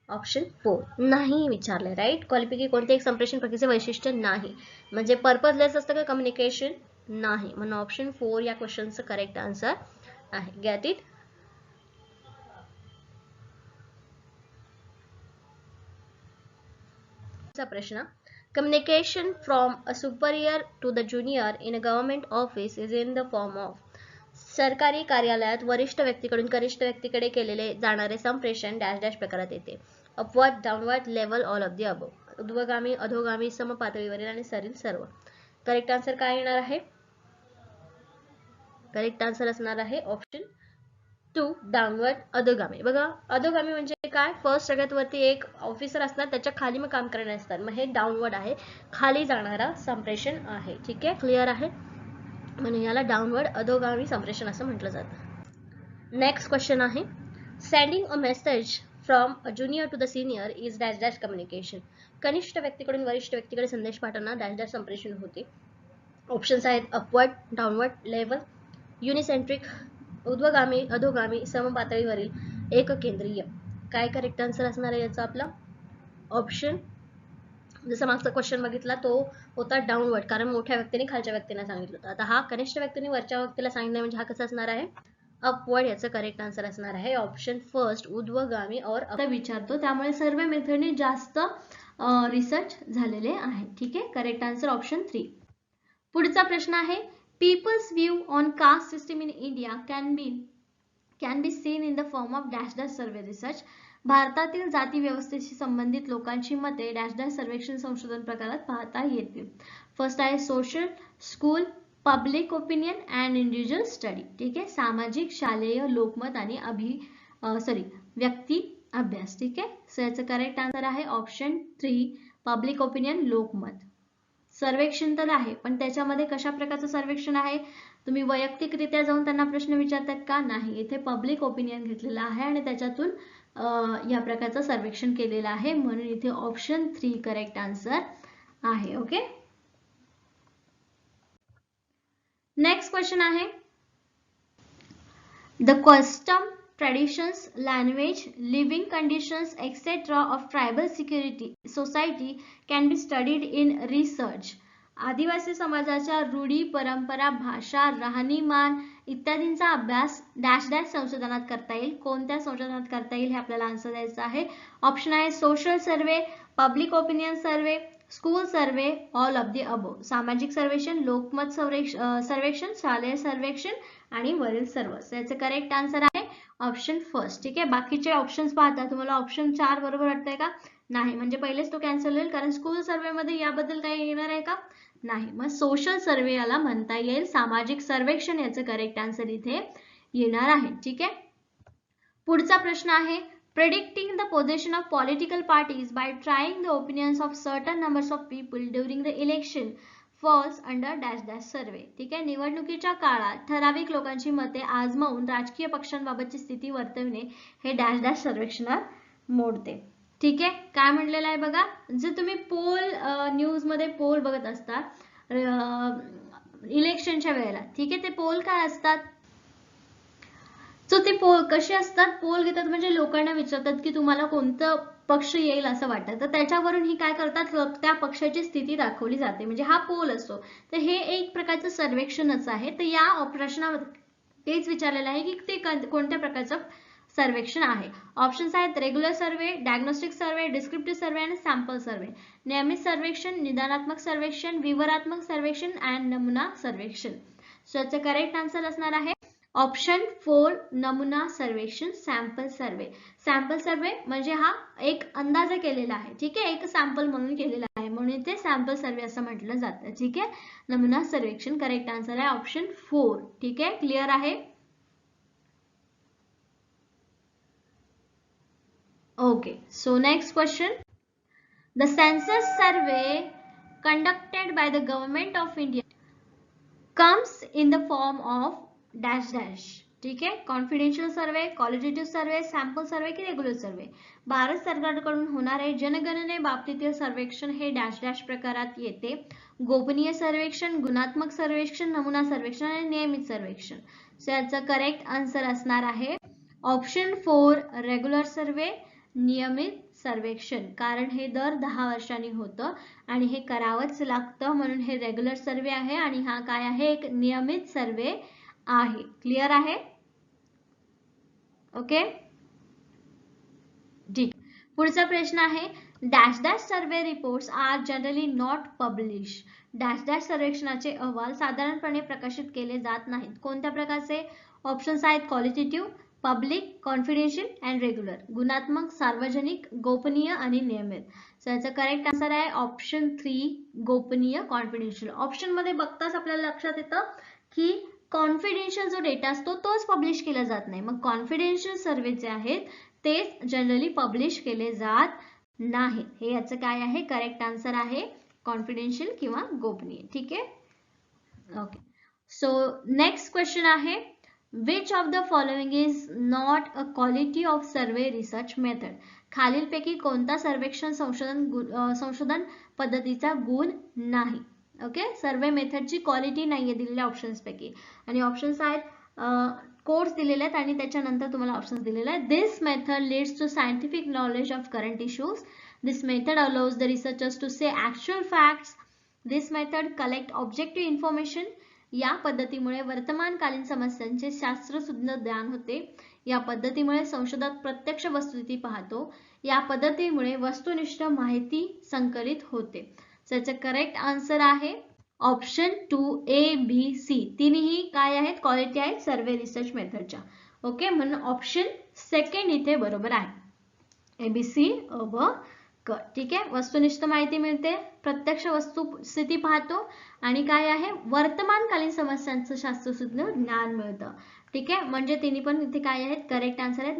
ऑप्शन 4. नाही विचारले. राईट. क्वालिफिकेशन कोणते एक संप्रेषण प्रक्रियेचे वैशिष्ट्य नाही, म्हणजे पर्पजलेस असतं का कम्युनिकेशन? नाही. म्हणून ऑप्शन 4 या क्वेश्चनचं करेक्ट आन्सर आहे. Get it. प्रश्न, communication from a superior to the junior in a government office is in the form of. सरकारी कार्यालयात वरिष्ठ व्यक्तीकडून कनिष्ठ व्यक्तीकडे केलेले जाणारे संप्रेषण डॅश डॅश प्रकारात येते. Upward, downward, level, all of the above. ऊर्ध्वगामी, अधोगामी, समपातळीवरील आणि सरील सर्व. करेक्ट आन्सर काय येणार आहे? करेक्ट आन्सर असणार आहे ऑप्शन 2, डाऊनवर्ड, अधोगामी. बघा, अधोगामी म्हणजे काय? फर्स्ट सगळ्यात वरती एक ऑफिसर असणार, त्याच्या खाली मग काम करणारे असतात. मग हे डाऊनवर्ड आहे, खाली जाणारा संप्रेषण आहे. ठीक आहे. क्लिअर आहे. म्हणून याला डाऊनवर्ड, अधोगामी संप्रेषण असं म्हटलं जातं. नेक्स्ट क्वेश्चन आहे, sending a message from a junior to the senior is dash dash communication. कनिष्ठ व्यक्तीकडून वरिष्ठ व्यक्तीकडे संदेश पाठवणं डॅश डॅश संप्रेषण होते. ऑप्शन्स आहेत, अपवर्ड, डाऊनवर्ड, लेवल, युनिसेंट्रिक, ऊर्ध्वगामी, अधोगामी, समपातळीवरील, एककेंद्रीय. काय करेक्ट आन्सर असणार आहे याचा? आपला ऑप्शन, जसं मागचा क्वेश्चन बघितला तो होता डाऊनवर्ड, कारण मोठ्या व्यक्तीने खालच्या व्यक्तीला सांगितलं होतं. आता हा कनिष्ठ व्यक्तीने वरच्या व्यक्तीला सांगितलं म्हणजे हा कसा असणार आहे? अपवर्ड. याचं करेक्ट आन्सर असणार आहे ऑप्शन फर्स्ट, ऊर्ध्वगामी और विचारतो, त्यामुळे सर्व मेथडने जास्त रिसर्च झालेले आहे. ठीक आहे. Correct answer option 3. पुढचा प्रश्न आहे, people's view on caste system in India can be seen in the form of dash dash survey research. भारतातील जाती व्यवस्थेशी संबंधित लोकांची मते डॅश डॅश सर्वेक्षण संशोधन प्रकारात पाहता येतील. फर्स्ट आहे social, school, public opinion and individual study. ठीक आहे. सामाजिक, शालेय, लोकमत आणि व्यक्ती अभ्यास. ठीक आहे. सो याचं करेक्ट आन्सर आहे ऑप्शन 3, पब्लिक ओपिनियन, लोकमत. सर्वेक्षण तर आहे, पण त्याच्यामध्ये कशा प्रकारचं सर्वेक्षण आहे? तुम्ही वैयक्तिकरित्या जाऊन त्यांना प्रश्न विचारतात का? नाही. इथे पब्लिक ओपिनियन घेतलेला आहे आणि त्याच्यातून या प्रकारचं सर्वेक्षण केलेलं आहे, म्हणून इथे ऑप्शन 3 करेक्ट आन्सर आहे. ओके. नेक्स्ट क्वेश्चन आहे, the custom, traditions, language, living conditions, etc. of tribal security society can be studied in research. आदिवासी समाजाच्या रूढी, परंपरा, भाषा, राहणीमान इत्यादींचा अभ्यास डॅश डॅश संशोधनात करता येईल. कोणत्या संशोधनात करता येईल हे आपल्याला आन्सर द्यायचं आहे. ऑप्शन आहे social survey, public opinion survey, school survey, all of the above. सामाजिक सर्वेक्षण, लोकमत सर्वेक्षण, शालेय सर्वेक्षण आणि वरील सर्व. याचे करेक्ट आन्सर आहे ऑप्शन फर्स्ट. ठीक आहे. बाकीचे ऑप्शन्स पाहता तुम्हाला ऑप्शन 4 बरोबर वाटतंय का? नाही, म्हणजे पहिलेच तो कॅन्सल होईल, कारण स्कूल सर्वे मध्ये याबद्दल काही येणार आहे का? नाही. मग सोशल सर्वे याला म्हणता येईल. सामाजिक सर्वेक्षण याचं करेक्ट आन्सर इथे येणार आहे. ठीक आहे. पुढचा प्रश्न आहे, predicting the position of political parties by trying the opinions of certain numbers of people during the election falls under dash dash survey. ठीक आहे. निवडणुकीच्या काळात ठराविक लोकांची मते आजमावून राजकीय पक्षांबाबतची स्थिती वर्तविणे हे डॅश डॅश सर्वेक्षणात मोडते. ठीक आहे. काय म्हणलेलं आहे बघा, जे तुम्ही पोल न्यूज मध्ये पोल बघत असता इलेक्शनच्या वेळेला, ठीक आहे, ते पोल काय असतात, सो ते पोल कसे असतात, पोल घेतात म्हणजे लोकांना विचारतात की तुम्हाला कोणतं पक्ष येईल असं वाटतं, तर त्याच्यावरून ही काय करतात, त्या पक्षाची स्थिती दाखवली जाते, म्हणजे हा पोल असतो. तर हे एक प्रकारचं सर्वेक्षणच आहे. तर या प्रश्नामध्ये तेच विचारलेलं आहे की ते कोणत्या प्रकारचं सर्वेक्षण आहे. ऑप्शन्स आहेत रेग्युलर सर्वे, डायग्नोस्टिक सर्वे, डिस्क्रिप्टिव्ह सर्वे आणि सॅम्पल सर्वे. नियमित सर्वेक्षण, निदानात्मक सर्वेक्षण, विवरात्मक सर्वेक्षण आणि नमुना सर्वेक्षण. सो याचं करेक्ट आन्सर असणार आहे ऑप्शन 4 नमुना सर्वेक्षण, सॅम्पल सर्वे. सॅम्पल सर्वे म्हणजे हा एक अंदाज केलेला आहे. ठीक आहे. एक सॅम्पल म्हणून केलेला आहे, म्हणून ते सॅम्पल सर्वे असं म्हटलं जातं. ठीक आहे. नमुना सर्वेक्षण करेक्ट आन्सर आहे ऑप्शन 4. ठीक आहे. क्लिअर आहे. Okay, so next question. The census survey conducted by the government of India comes in the form of dash dash. ठीक आहे. कॉन्फिडेन्शियल सर्वे, क्वालिटेटिव्ह सर्वे, सॅम्पल सर्वे की रेग्युलर सर्वे. भारत सरकारकडून होणारे जनगणने बाबतीतील सर्वेक्षण हे डॅश डॅश प्रकारात येते. गोपनीय सर्वेक्षण, गुणात्मक सर्वेक्षण, नमुना सर्वेक्षण आणि नियमित सर्वेक्षण. सो याचं करेक्ट आन्सर असणार आहे ऑप्शन 4 रेग्युलर सर्वे, नियमित सर्वेक्षण. कारण हे दर 10 वर्षांनी होतं आणि हे करावंच लागतं, म्हणून हे रेग्युलर सर्वे आहे आणि हा काय आहे, एक नियमित सर्वे आहे. क्लिअर आहे. ओके. ठीक. पुढचा प्रश्न आहे, dash dash survey reports are generally not publish. Dash dash सर्वेक्षणाचे अहवाल साधारणपणे प्रकाशित केले जात नाहीत. कोणत्या प्रकारचे? ऑप्शन्स आहेत qualitative, public, confidential and regular. गुणात्मक, सार्वजनिक, गोपनीय आणि नियमित. सो याचा करेक्ट आन्सर आहे ऑप्शन 3 गोपनीय, कॉन्फिडेन्शियल. ऑप्शन मध्ये बघताच आपल्याला लक्षात येतं की कॉन्फिडेन्शियल जो डेटा असतो तोच पब्लिश केला जात नाही. मग कॉन्फिडेन्शियल सर्वे जे आहेत तेच जनरली पब्लिश केले जात नाही. हे याचं काय आहे, करेक्ट आन्सर आहे कॉन्फिडेन्शियल किंवा गोपनीय. ठीक आहे. ओके. सो नेक्स्ट क्वेश्चन आहे, which of the following is not a quality of survey research method. खालीलपैकी कोणता सर्वेक्षण संशोधन पद्धतीचा गुण नाही. ओके. सर्वे मेथडची क्वालिटी नाहीये दिलेल्या ऑप्शन्स पैकी. आणि ऑप्शन्स आहेत कोड्स दिलेले आहेत आणि त्याच्यानंतर तुम्हाला ऑप्शन्स दिलेले आहेत. This method leads to scientific knowledge of current issues. This method allows the researchers to say actual facts. This method collect objective information. या पद्धतीमुळे वर्तमानकालीन समस्यांचे शास्त्रशुद्ध ज्ञान होते. या पद्धतीमुळे संशोधक प्रत्यक्ष वस्तुस्थिती पाहतो. या पद्धतीमुळे वस्तुनिष्ठ माहिती संकलित होते. त्याचे करेक्ट आन्सर आहे ऑप्शन 2 ABC. तिन्ही काय आहेत, क्वालिटी आहेत सर्वे रिसर्च मेथडच्या. ओके. म्हणून ऑप्शन 2 इथे बरोबर आहे. ABC व क. ठीक आहे. वस्तुनिष्ठ माहिती मिळते, प्रत्यक्ष वस्तुस्थिती पाहतो आणि काय आहे, वर्तमानकालीन समस्यांचं शास्त्रशुद्ध ज्ञान मिळतं. ठीक आहे. म्हणजे तिन्ही पण इथे काय आहेत, करेक्ट आन्सर आहेत.